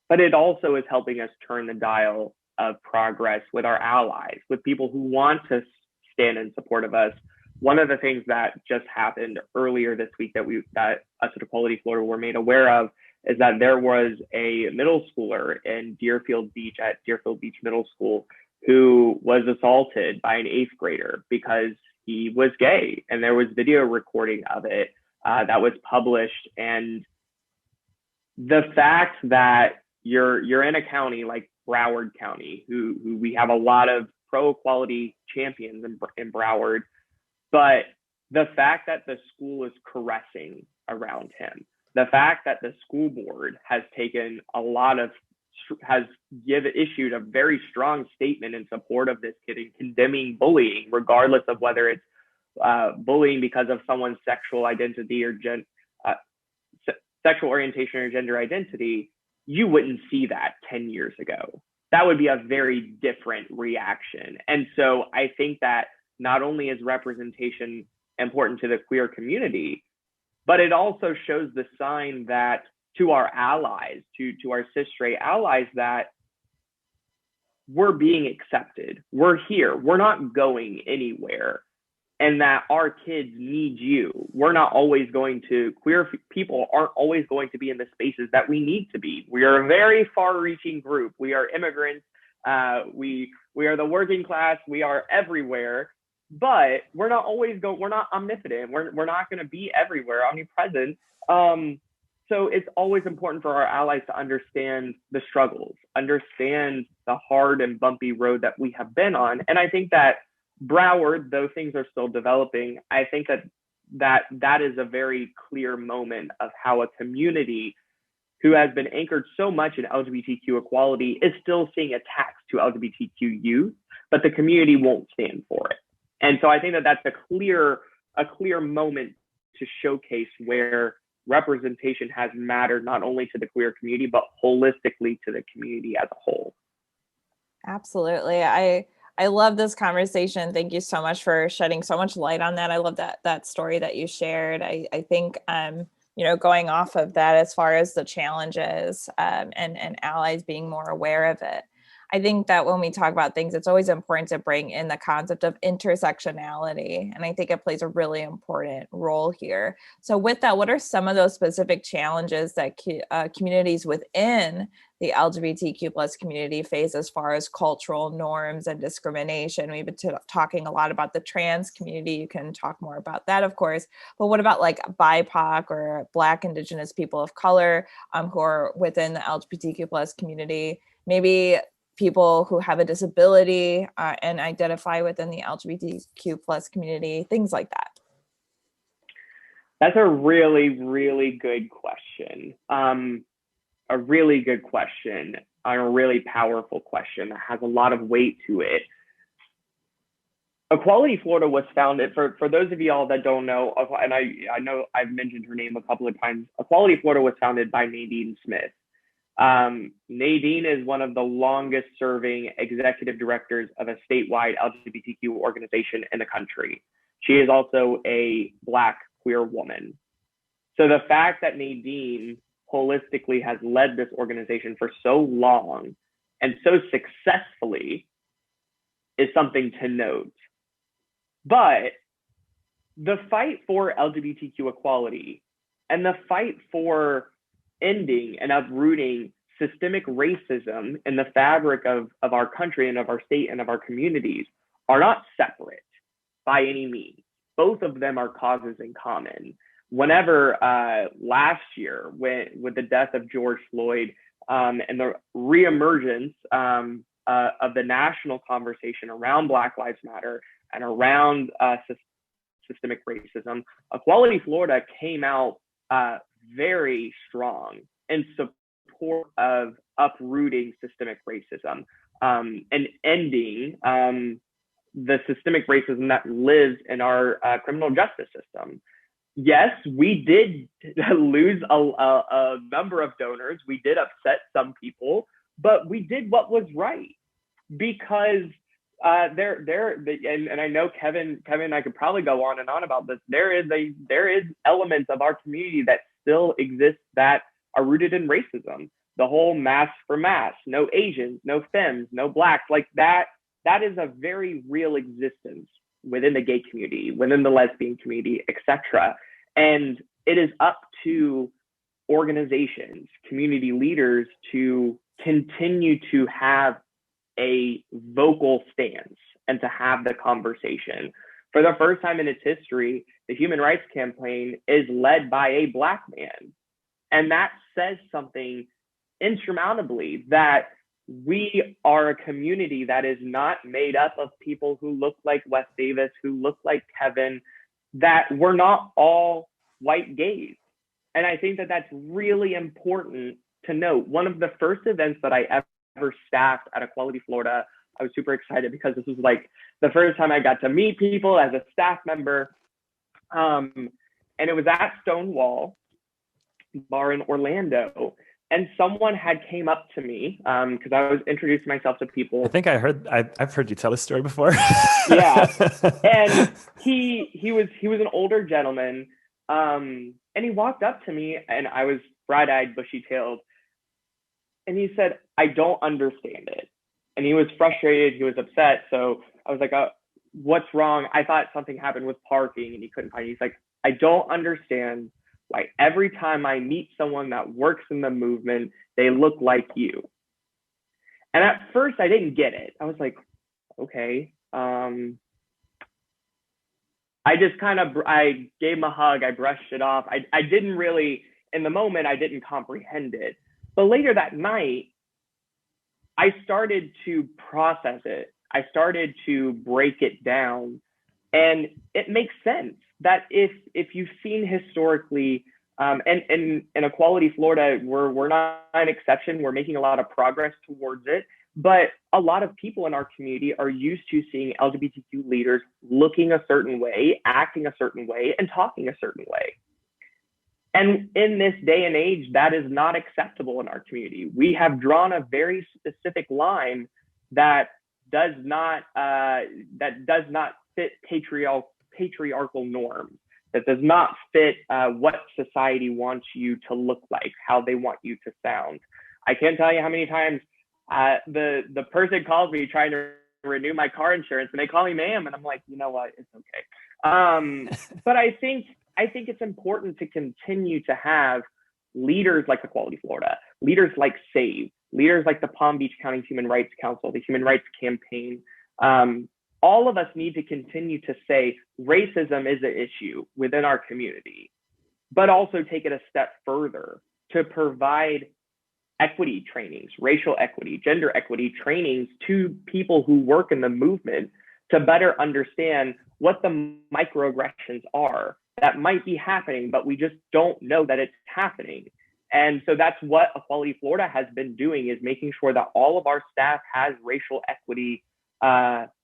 but it also is helping us turn the dial of progress with our allies, with people who want to stand in support of us. One of the things that just happened earlier this week that us at Equality Florida were made aware of is that there was a middle schooler in Deerfield Beach at Deerfield Beach Middle School who was assaulted by an 8th grader because he was gay, and there was video recording of it that was published. And the fact that you're in a county like Broward County, who we have a lot of pro-equality champions in Broward, but the fact that the school is caressing around him, the fact that the school board has taken issued a very strong statement in support of this kid and condemning bullying, regardless of whether it's bullying because of someone's sexual identity or sexual orientation or gender identity, you wouldn't see that 10 years ago. That would be a very different reaction. And so I think that not only is representation important to the queer community, but it also shows the sign that to our allies, to our cis straight allies, that we're being accepted. We're here. We're not going anywhere. And that our kids need you. Queer people aren't always going to be in the spaces that we need to be. We are a very far-reaching group. We are immigrants. We are the working class. We are everywhere. But we're not omnipotent. We're not going to be everywhere, omnipresent. So it's always important for our allies to understand the struggles, understand the hard and bumpy road that we have been on. And I think that Broward, though things are still developing, I think that is a very clear moment of how a community who has been anchored so much in LGBTQ equality is still seeing attacks to LGBTQ youth, but the community won't stand for it. And so I think that that's a clear moment to showcase where representation has mattered not only to the queer community, but holistically to the community as a whole. Absolutely. I love this conversation. Thank you so much for shedding so much light on that. I love that story that you shared. I think, going off of that, as far as the challenges and allies being more aware of it, I think that when we talk about things, it's always important to bring in the concept of intersectionality. And I think it plays a really important role here. So with that, what are some of those specific challenges that communities within the LGBTQ plus community face as far as cultural norms and discrimination? We've been talking a lot about the trans community. You can talk more about that, of course. But what about like BIPOC or Black, Indigenous people of color who are within the LGBTQ plus community? Maybe people who have a disability and identify within the LGBTQ plus community, things like that. That's a really, really good question. A really good question, and a really powerful question that has a lot of weight to it. Equality Florida was founded, for those of y'all that don't know, and I know I've mentioned her name a couple of times, Equality Florida was founded by Nadine Smith. Nadine is one of the longest serving executive directors of a statewide LGBTQ organization in the country. She is also a Black queer woman. So the fact that Nadine holistically has led this organization for so long and so successfully is something to note. But the fight for LGBTQ equality And the fight for ending and uprooting systemic racism in the fabric of our country and of our state and of our communities are not separate by any means. Both of them are causes in common. Whenever last year, with the death of George Floyd and the reemergence of the national conversation around Black Lives Matter and around systemic racism, Equality Florida came out very strong in support of uprooting systemic racism and ending the systemic racism that lives in our criminal justice system. Yes, we did lose a number of donors. We did upset some people, but we did what was right, because and I know Kevin and I could probably go on and on about this. There is elements of our community that still exist that are rooted in racism. The whole mask for masks, no Asians, no femmes, no Blacks, like that is a very real existence within the gay community, within the lesbian community, etc. And it is up to organizations, community leaders to continue to have a vocal stance and to have the conversation. For the first time in its history, the Human Rights Campaign is led by a Black man. And that says something insurmountably, that we are a community that is not made up of people who look like Wes Davis, who look like Kevin, that we're not all white gays. And I think that that's really important to note. One of the first events that I ever staffed at Equality Florida, I was super excited because this was like the first time I got to meet people as a staff member. And it was at Stonewall Bar in Orlando. And someone had came up to me because I was introducing myself to people. I think I've heard you tell this story before. Yeah, and he was an older gentleman, and he walked up to me, and I was bright-eyed, bushy-tailed, and he said, "I don't understand it." And he was frustrated. He was upset. So I was like, "What's wrong?" I thought something happened with parking, and he couldn't find it. He's like, "I don't understand why every time I meet someone that works in the movement, they look like you." And at first I didn't get it. I was like, okay. I just I gave him a hug. I brushed it off. I didn't really, in the moment, I didn't comprehend it. But later that night, I started to process it. I started to break it down. And it makes sense that if you've seen historically, and in Equality Florida, we're not an exception. We're making a lot of progress towards it. But a lot of people in our community are used to seeing LGBTQ leaders looking a certain way, acting a certain way, and talking a certain way. And in this day and age, that is not acceptable in our community. We have drawn a very specific line that does not fit patriarchal norms, that does not fit what society wants you to look like, how they want you to sound. I can't tell you how many times the person calls me trying to renew my car insurance, and they call me ma'am, and I'm like, you know what, it's okay. But I think it's important to continue to have leaders like Equality Florida, leaders like SAVE, leaders like the Palm Beach County Human Rights Council, the Human Rights Campaign. All of us need to continue to say racism is an issue within our community, but also take it a step further to provide equity trainings, racial equity, gender equity trainings to people who work in the movement to better understand what the microaggressions are that might be happening, but we just don't know that it's happening. And so that's what Equality Florida has been doing, is making sure that all of our staff has racial equity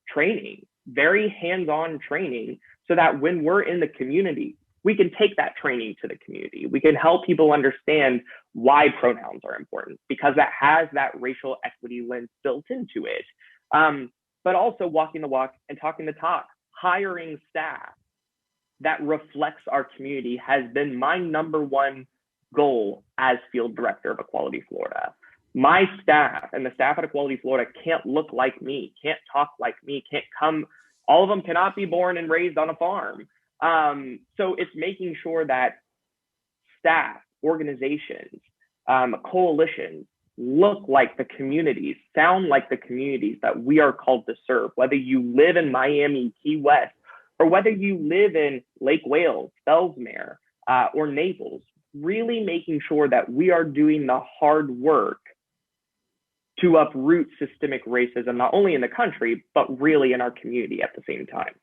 training, very hands-on training, so that when we're in the community, we can take that training to the community. We can help people understand why pronouns are important, because that has that racial equity lens built into it. But also walking the walk and talking the talk, hiring staff that reflects our community has been my number one goal as field director of Equality Florida. My staff and the staff at Equality Florida can't look like me, can't talk like me, all of them cannot be born and raised on a farm. So it's making sure that staff, organizations, coalitions look like the communities, sound like the communities that we are called to serve, whether you live in Miami, Key West, or whether you live in Lake Wales, Ellesmere, or Naples, really making sure that we are doing the hard work to uproot systemic racism, not only in the country, but really in our community at the same time.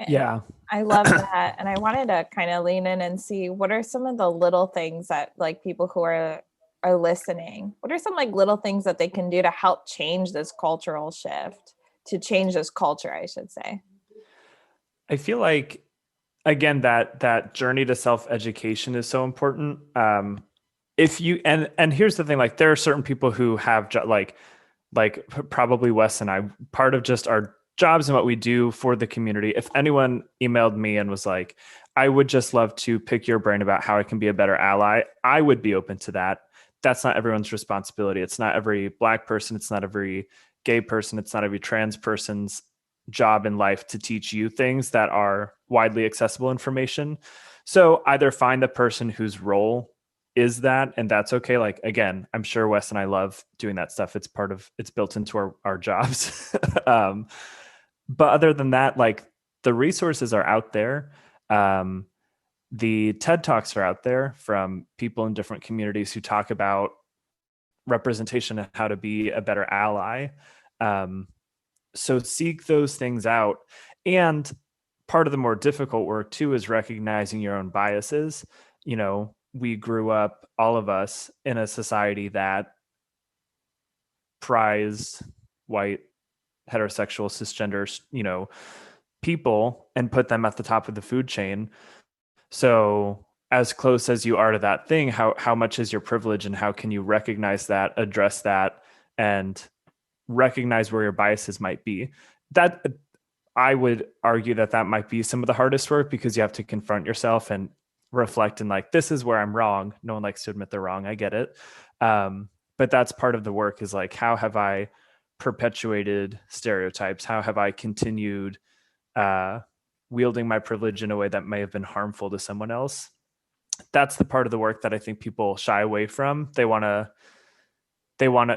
Yeah. I love that. And I wanted to kind of lean in and see what are some of the little things that like people who are listening, what are some like little things that they can do to help change this cultural shift, to change this culture, I should say. I feel like, again, that journey to self-education is so important. If you, and here's the thing, like there are certain people who have like probably Wes and I, part of just our jobs and what we do for the community. If anyone emailed me and was like, I would just love to pick your brain about how I can be a better ally, I would be open to that. That's not everyone's responsibility. It's not every Black person. It's not every gay person. It's not every trans person's job in life to teach you things that are widely accessible information. So either find the person whose role is that, and that's okay. Like, again, I'm sure Wes and I love doing that stuff. It's built into our jobs. But other than that, like the resources are out there. The TED Talks are out there from people in different communities who talk about representation and how to be a better ally. So seek those things out. And part of the more difficult work too is recognizing your own biases. You know, we grew up, all of us, in a society that prized white, heterosexual, cisgender, people and put them at the top of the food chain. So as close as you are to that thing, how much is your privilege, and how can you recognize that, address that, and recognize where your biases might be? That, I would argue that might be some of the hardest work, because you have to confront yourself and reflect and like, this is where I'm wrong. No one likes to admit they're wrong. I get it. But that's part of the work, is like, how have I perpetuated stereotypes? How have I continued wielding my privilege in a way that may have been harmful to someone else? That's the part of the work that I think people shy away from. They want to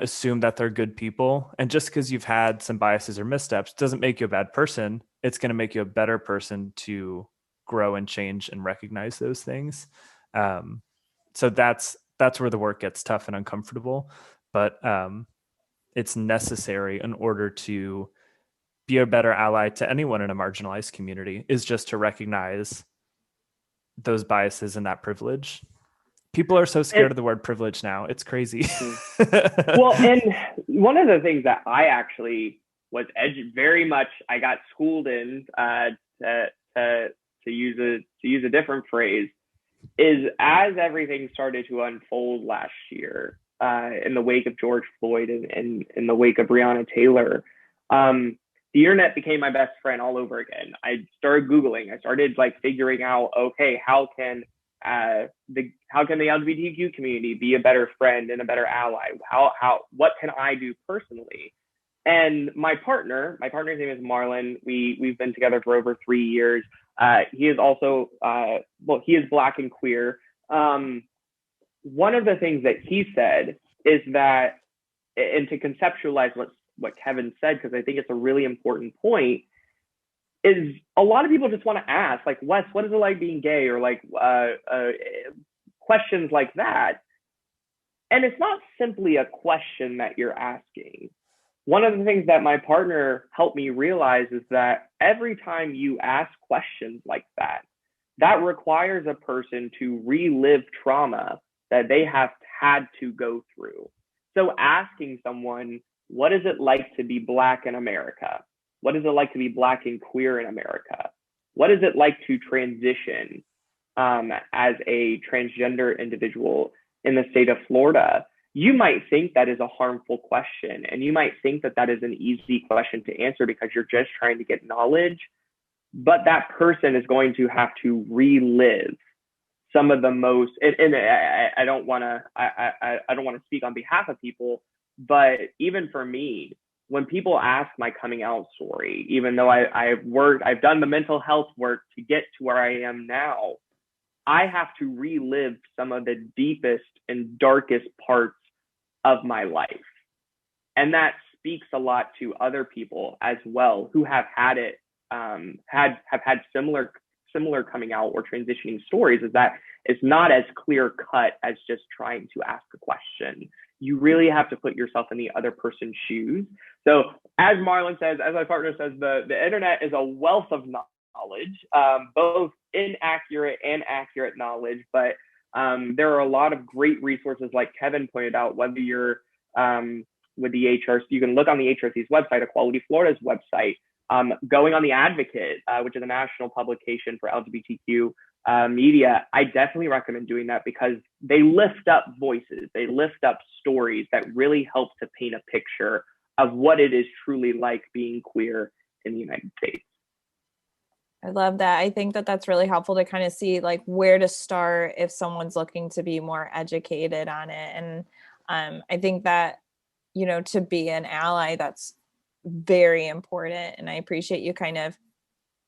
assume that they're good people. And just because you've had some biases or missteps doesn't make you a bad person. It's going to make you a better person to grow and change and recognize those things. So that's where the work gets tough and uncomfortable, but it's necessary in order to be a better ally to anyone in a marginalized community, is just to recognize those biases and that privilege. People are so scared of the word privilege now. It's crazy. Well, and one of the things that I actually was very much, I got schooled in to use a different phrase, is as everything started to unfold last year, in the wake of George Floyd and in the wake of Breonna Taylor, the internet became my best friend all over again. I started Googling. I started like figuring out, okay, how can the LGBTQ community be a better friend and a better ally? What can I do personally? And my partner's name is Marlon. We've been together for over 3 years. He is also, he is Black and queer. One of the things that he said is that, and to conceptualize what Kevin said, because I think it's a really important point, is a lot of people just want to ask, like, Wes, what is it like being gay? Or like questions like that. And it's not simply a question that you're asking. One of the things that my partner helped me realize is that every time you ask questions like that, that requires a person to relive trauma that they have had to go through. So asking someone, what is it like to be Black in America? What is it like to be Black and queer in America? What is it like to transition as a transgender individual in the state of Florida? You might think that is a harmful question, and you might think that is an easy question to answer because you're just trying to get knowledge, but that person is going to have to relive some of the most, and I don't want to speak on behalf of people, but even for me, when people ask my coming out story, even though I've done the mental health work to get to where I am now, I have to relive some of the deepest and darkest parts of my life. And that speaks a lot to other people as well who have had it, have had similar coming out or transitioning stories, is that it's not as clear cut as just trying to ask a question. You really have to put yourself in the other person's shoes. So as Marlon says, as my partner says, the internet is a wealth of knowledge, both inaccurate and accurate knowledge. But there are a lot of great resources, like Kevin pointed out, whether you're with the HRC, you can look on the HRC's website, Equality Florida's website, going on the Advocate, which is a national publication for LGBTQ media. I definitely recommend doing that because they lift up voices, they lift up stories that really help to paint a picture of what it is truly like being queer in the United States. I love that. I think that that's really helpful to kind of see like where to start if someone's looking to be more educated on it. And I think that, you know, to be an ally, that's very important. And I appreciate you kind of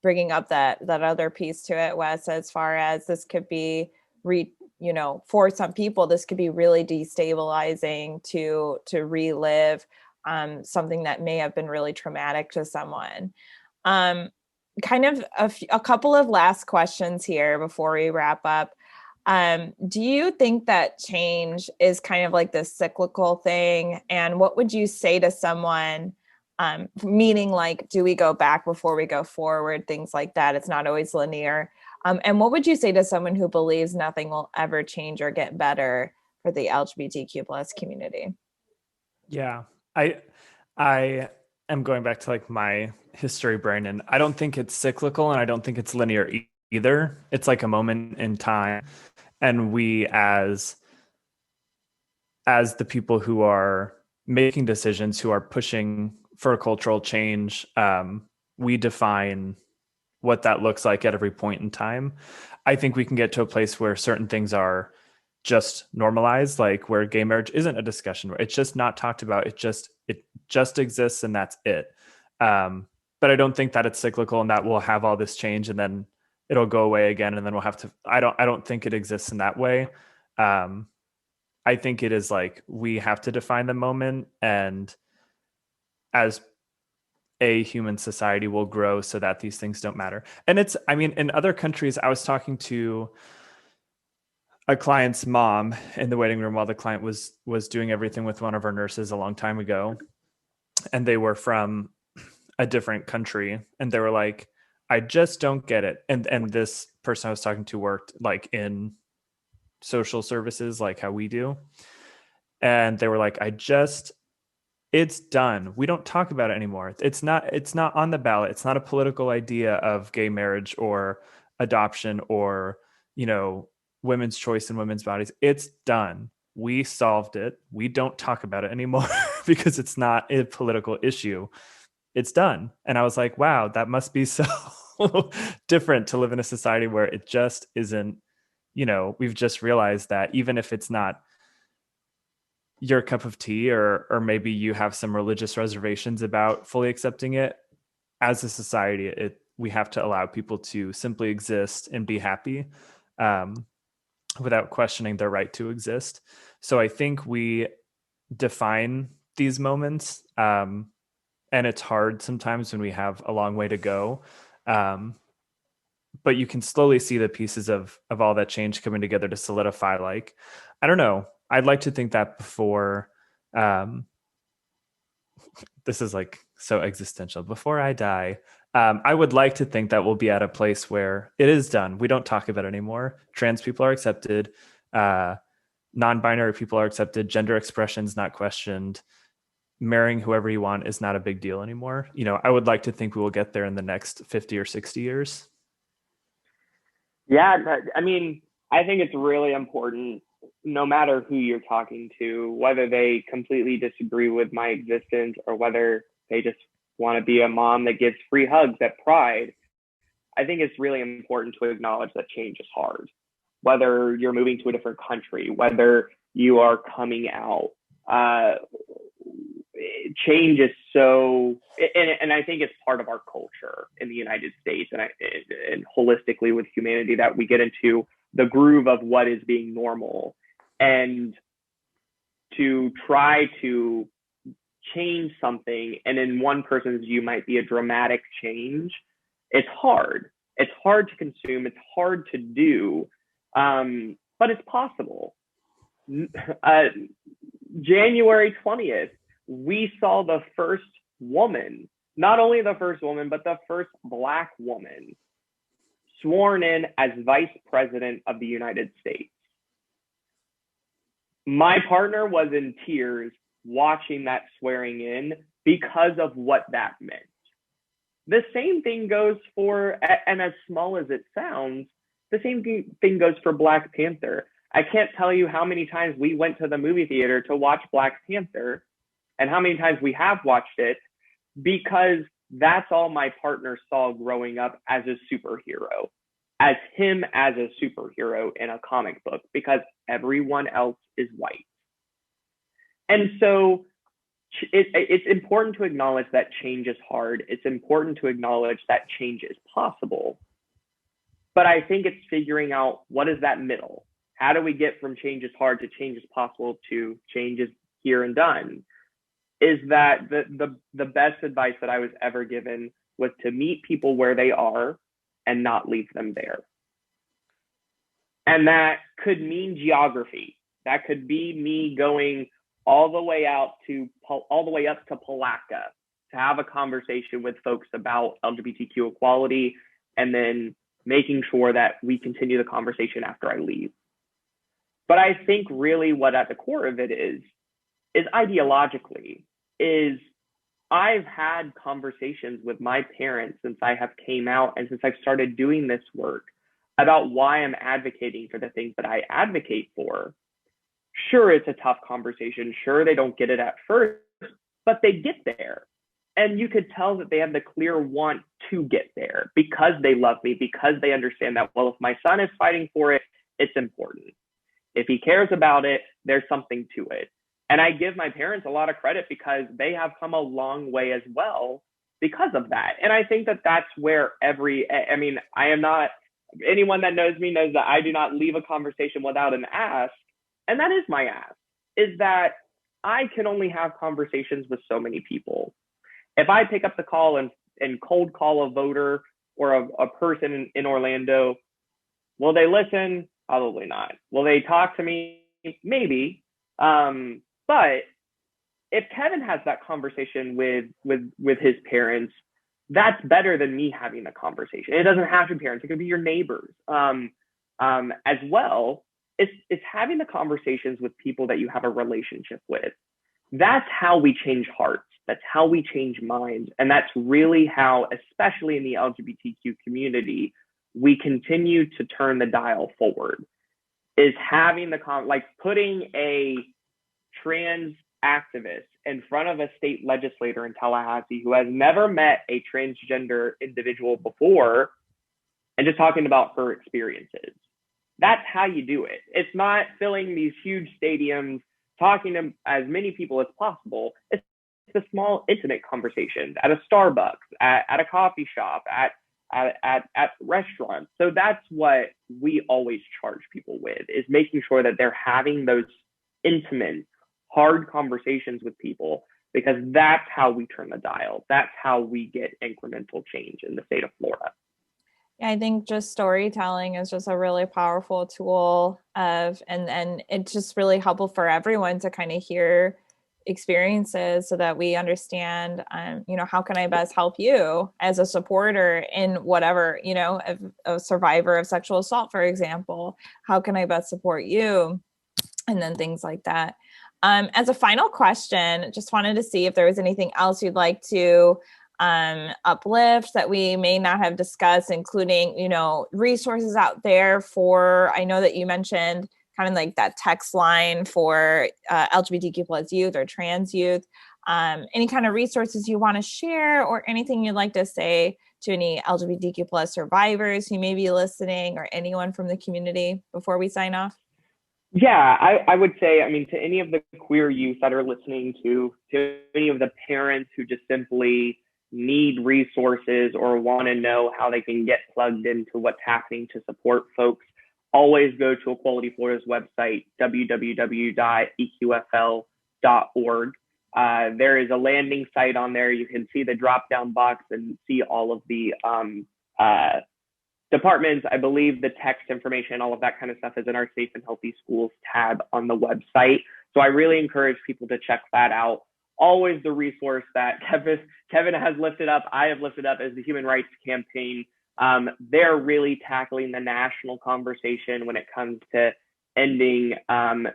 bringing up that other piece to it, Wes, as far as this could be, you know, for some people, this could be really destabilizing to relive something that may have been really traumatic to someone. Kind of a couple of last questions here before we wrap up. Do you think that change is kind of like this cyclical thing? And what would you say to someone, meaning like, do we go back before we go forward? Things like that. It's not always linear. And what would you say to someone who believes nothing will ever change or get better for the LGBTQ plus community? Yeah, I am going back to like my history brain, and I don't think it's cyclical, and I don't think it's linear either. It's like a moment in time, and we as the people who are making decisions, who are pushing for a cultural change, we define what that looks like at every point in time. I think we can get to a place where certain things are just normalized, like where gay marriage isn't a discussion, where it's just not talked about. It just exists, and that's it. But I don't think that it's cyclical and that we'll have all this change and then it'll go away again, and then we'll have to. I don't think it exists in that way. I think it is like we have to define the moment, and as a human society will grow so that these things don't matter. And it's, I mean, in other countries, I was talking to a client's mom in the waiting room while the client was doing everything with one of our nurses a long time ago. And they were from a different country, and they were like, I just don't get it. And this person I was talking to worked like in social services, like how we do. And they were like, it's done. We don't talk about it anymore. It's not on the ballot. It's not a political idea of gay marriage or adoption or, you know, women's choice in women's bodies. It's done. We solved it. We don't talk about it anymore because it's not a political issue. It's done. And I was like, wow, that must be so different to live in a society where it just isn't, you know, we've just realized that even if it's not your cup of tea, or maybe you have some religious reservations about fully accepting it, as a society, we have to allow people to simply exist and be happy without questioning their right to exist. So I think we define these moments, and it's hard sometimes when we have a long way to go. But you can slowly see the pieces of all that change coming together to solidify, like, I don't know, I'd like to think that before, this is like so existential, before I die, I would like to think that we'll be at a place where it is done. We don't talk about it anymore. Trans people are accepted. Non-binary people are accepted. Gender expression's not questioned. Marrying whoever you want is not a big deal anymore. You know, I would like to think we will get there in the next 50 or 60 years. Yeah, I mean, I think it's really important, no matter who you're talking to, whether they completely disagree with my existence or whether they just want to be a mom that gives free hugs at Pride. I think it's really important to acknowledge that change is hard. Whether you're moving to a different country, whether you are coming out, change is so, and I think it's part of our culture in the United States and holistically with humanity, that we get into the groove of what is being normal, and to try to change something, and in one person's view might be a dramatic change. It's hard. It's hard to consume. It's hard to do, but it's possible. January 20th, we saw the first woman, not only the first woman, but the first Black woman sworn in as Vice President of the United States. My partner was in tears watching that swearing in because of what that meant. The same thing goes for, and as small as it sounds, the same thing goes for Black Panther. I can't tell you how many times we went to the movie theater to watch Black Panther and how many times we have watched it, because that's all my partner saw growing up as a superhero, as him as a superhero in a comic book, because everyone else is white. And so it's important to acknowledge that change is hard. It's important to acknowledge that change is possible. But I think it's figuring out, what is that middle? How do we get from change is hard to change is possible to change is here and done? Is that the best advice that I was ever given was to meet people where they are and not leave them there. And that could mean geography. That could be me going all the way up to Palatka to have a conversation with folks about LGBTQ equality, and then making sure that we continue the conversation after I leave. But I think really what at the core of it is ideologically, is I've had conversations with my parents since I have came out and since I've started doing this work about why I'm advocating for the things that I advocate for. Sure, it's a tough conversation. Sure, they don't get it at first, but they get there. And you could tell that they have the clear want to get there because they love me, because they understand that, well, if my son is fighting for it, it's important. If he cares about it, there's something to it. And I give my parents a lot of credit because they have come a long way as well because of that. And I think that that's where anyone that knows me knows that I do not leave a conversation without an ask. And that is my ask, is that I can only have conversations with so many people. If I pick up the call and cold call a voter or a person in Orlando, will they listen? Probably not. Will they talk to me? Maybe. But if Kevin has that conversation with his parents, that's better than me having the conversation. It doesn't have to be parents. It could be your neighbors as well. It's having the conversations with people that you have a relationship with. That's how we change hearts. That's how we change minds. And that's really how, especially in the LGBTQ community, we continue to turn the dial forward, is having putting a trans activist in front of a state legislator in Tallahassee who has never met a transgender individual before and just talking about her experiences. That's how you do it. It's not filling these huge stadiums, talking to as many people as possible. It's the small, intimate conversations at a Starbucks, at a coffee shop, at restaurants. So that's what we always charge people with, is making sure that they're having those intimate, hard conversations with people, because that's how we turn the dial. That's how we get incremental change in the state of Florida. Yeah, I think just storytelling is just a really powerful tool and it's just really helpful for everyone to kind of hear experiences so that we understand, how can I best help you as a supporter in whatever, a survivor of sexual assault, for example, how can I best support you? And then things like that. As a final question, just wanted to see if there was anything else you'd like to uplift that we may not have discussed, including, resources out there for, I know that you mentioned kind of like that text line for LGBTQ plus youth or trans youth, any kind of resources you want to share or anything you'd like to say to any LGBTQ plus survivors who may be listening or anyone from the community before we sign off? Yeah, I would say, to any of the queer youth that are listening, to any of the parents who just simply need resources or want to know how they can get plugged into what's happening to support folks, always go to Equality Florida's website, www.eqfl.org. There is a landing site on there. You can see the drop-down box and see all of the departments. I believe the text information, all of that kind of stuff is in our Safe and Healthy Schools tab on the website. So I really encourage people to check that out. Always the resource that Kevin has lifted up, I have lifted up, as the Human Rights Campaign. They're really tackling the national conversation when it comes to ending to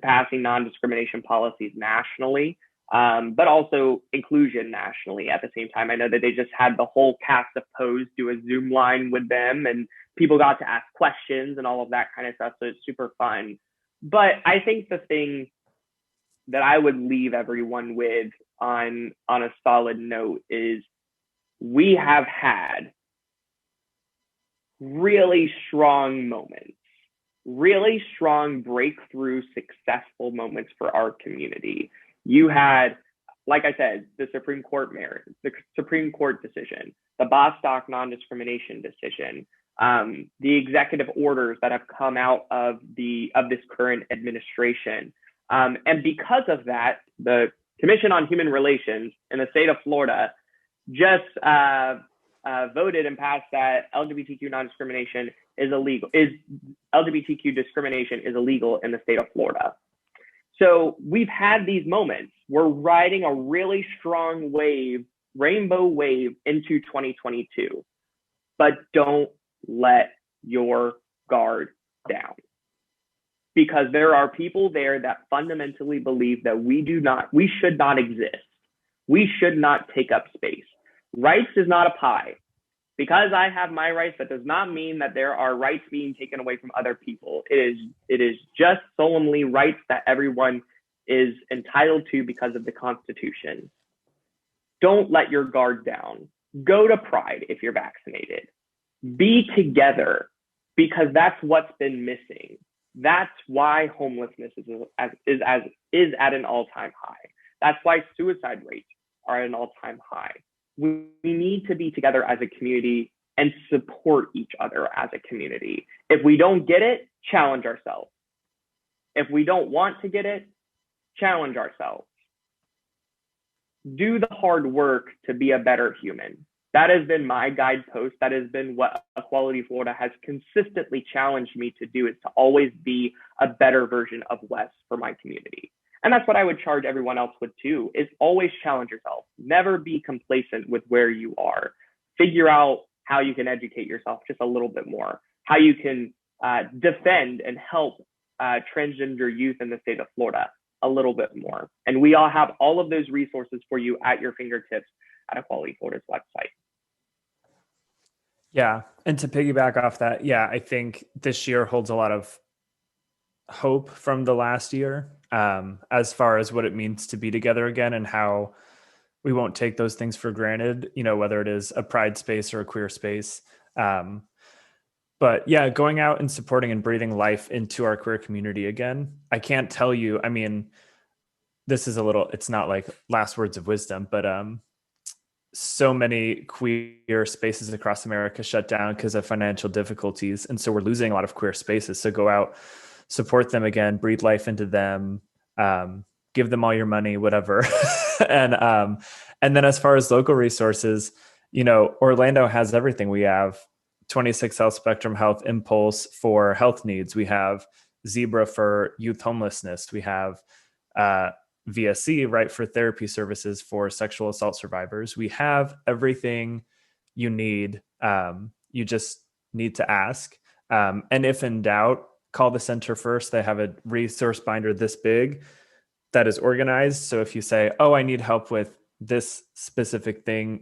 passing non-discrimination policies nationally, but also inclusion nationally at the same time. I know that they just had the whole cast of Pose do a Zoom line with them, and people got to ask questions and all of that kind of stuff. So it's super fun. But I think the thing that I would leave everyone with on a solid note is we have had really strong moments, really strong breakthrough, successful moments for our community. You had, like I said, the Supreme Court decision, the Bostock non-discrimination decision, the executive orders that have come out of this current administration. And because of that, the Commission on Human Relations in the state of Florida just voted and passed that LGBTQ non-discrimination LGBTQ discrimination is illegal in the state of Florida. So we've had these moments. We're riding a really strong wave, rainbow wave, into 2022. But don't let your guard down, because there are people there that fundamentally believe that we should not exist. We should not take up space. Rights is not a pie. Because I have my rights, that does not mean that there are rights being taken away from other people. It is just solemnly rights that everyone is entitled to because of the Constitution. Don't let your guard down. Go to Pride if you're vaccinated. Be together, because that's what's been missing. That's why homelessness is at an all-time high. That's why suicide rates are at an all-time high. We need to be together as a community and support each other as a community. If we don't get it, challenge ourselves. If we don't want to get it, challenge ourselves. Do the hard work to be a better human. That has been my guidepost. That has been what Equality Florida has consistently challenged me to do, is to always be a better version of Wes for my community. And that's what I would charge everyone else with too, is always challenge yourself. Never be complacent with where you are. Figure out how you can educate yourself just a little bit more, how you can defend and help transgender youth in the state of Florida a little bit more. And we all have all of those resources for you at your fingertips at Equality Florida's website. Yeah. And to piggyback off that, yeah, I think this year holds a lot of hope from the last year, as far as what it means to be together again and how we won't take those things for granted, whether it is a pride space or a queer space. But yeah, going out and supporting and breathing life into our queer community again. I can't tell you, this is it's not like last words of wisdom, but so many queer spaces across America shut down because of financial difficulties. And so we're losing a lot of queer spaces. So go out, support them again, breathe life into them, give them all your money, whatever. And then as far as local resources, Orlando has everything. We have 26 Health Spectrum Health Impulse for health needs. We have Zebra for youth homelessness. We have VSC, right, for therapy services for sexual assault survivors. We have everything you need. You just need to ask. And if in doubt, call the center first. They have a resource binder this big that is organized. So if you say, oh, I need help with this specific thing,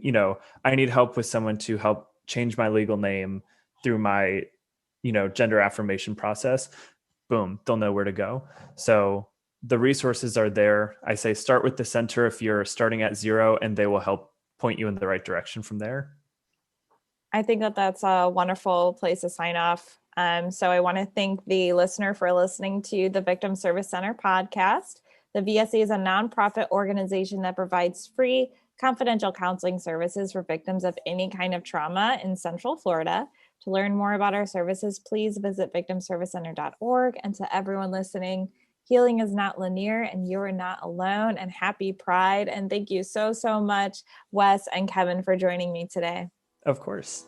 I need help with someone to help change my legal name through my, gender affirmation process, boom, they'll know where to go. So the resources are there. I say start with the center if you're starting at zero, and they will help point you in the right direction from there. I think that that's a wonderful place to sign off. So I want to thank the listener for listening to the Victim Service Center podcast. The VSC is a nonprofit organization that provides free, confidential counseling services for victims of any kind of trauma in Central Florida. To learn more about our services, please visit victimservicecenter.org. And to everyone listening, healing is not linear and you're not alone, and happy Pride. And thank you so much, Wes and Kevin, for joining me today. Of course.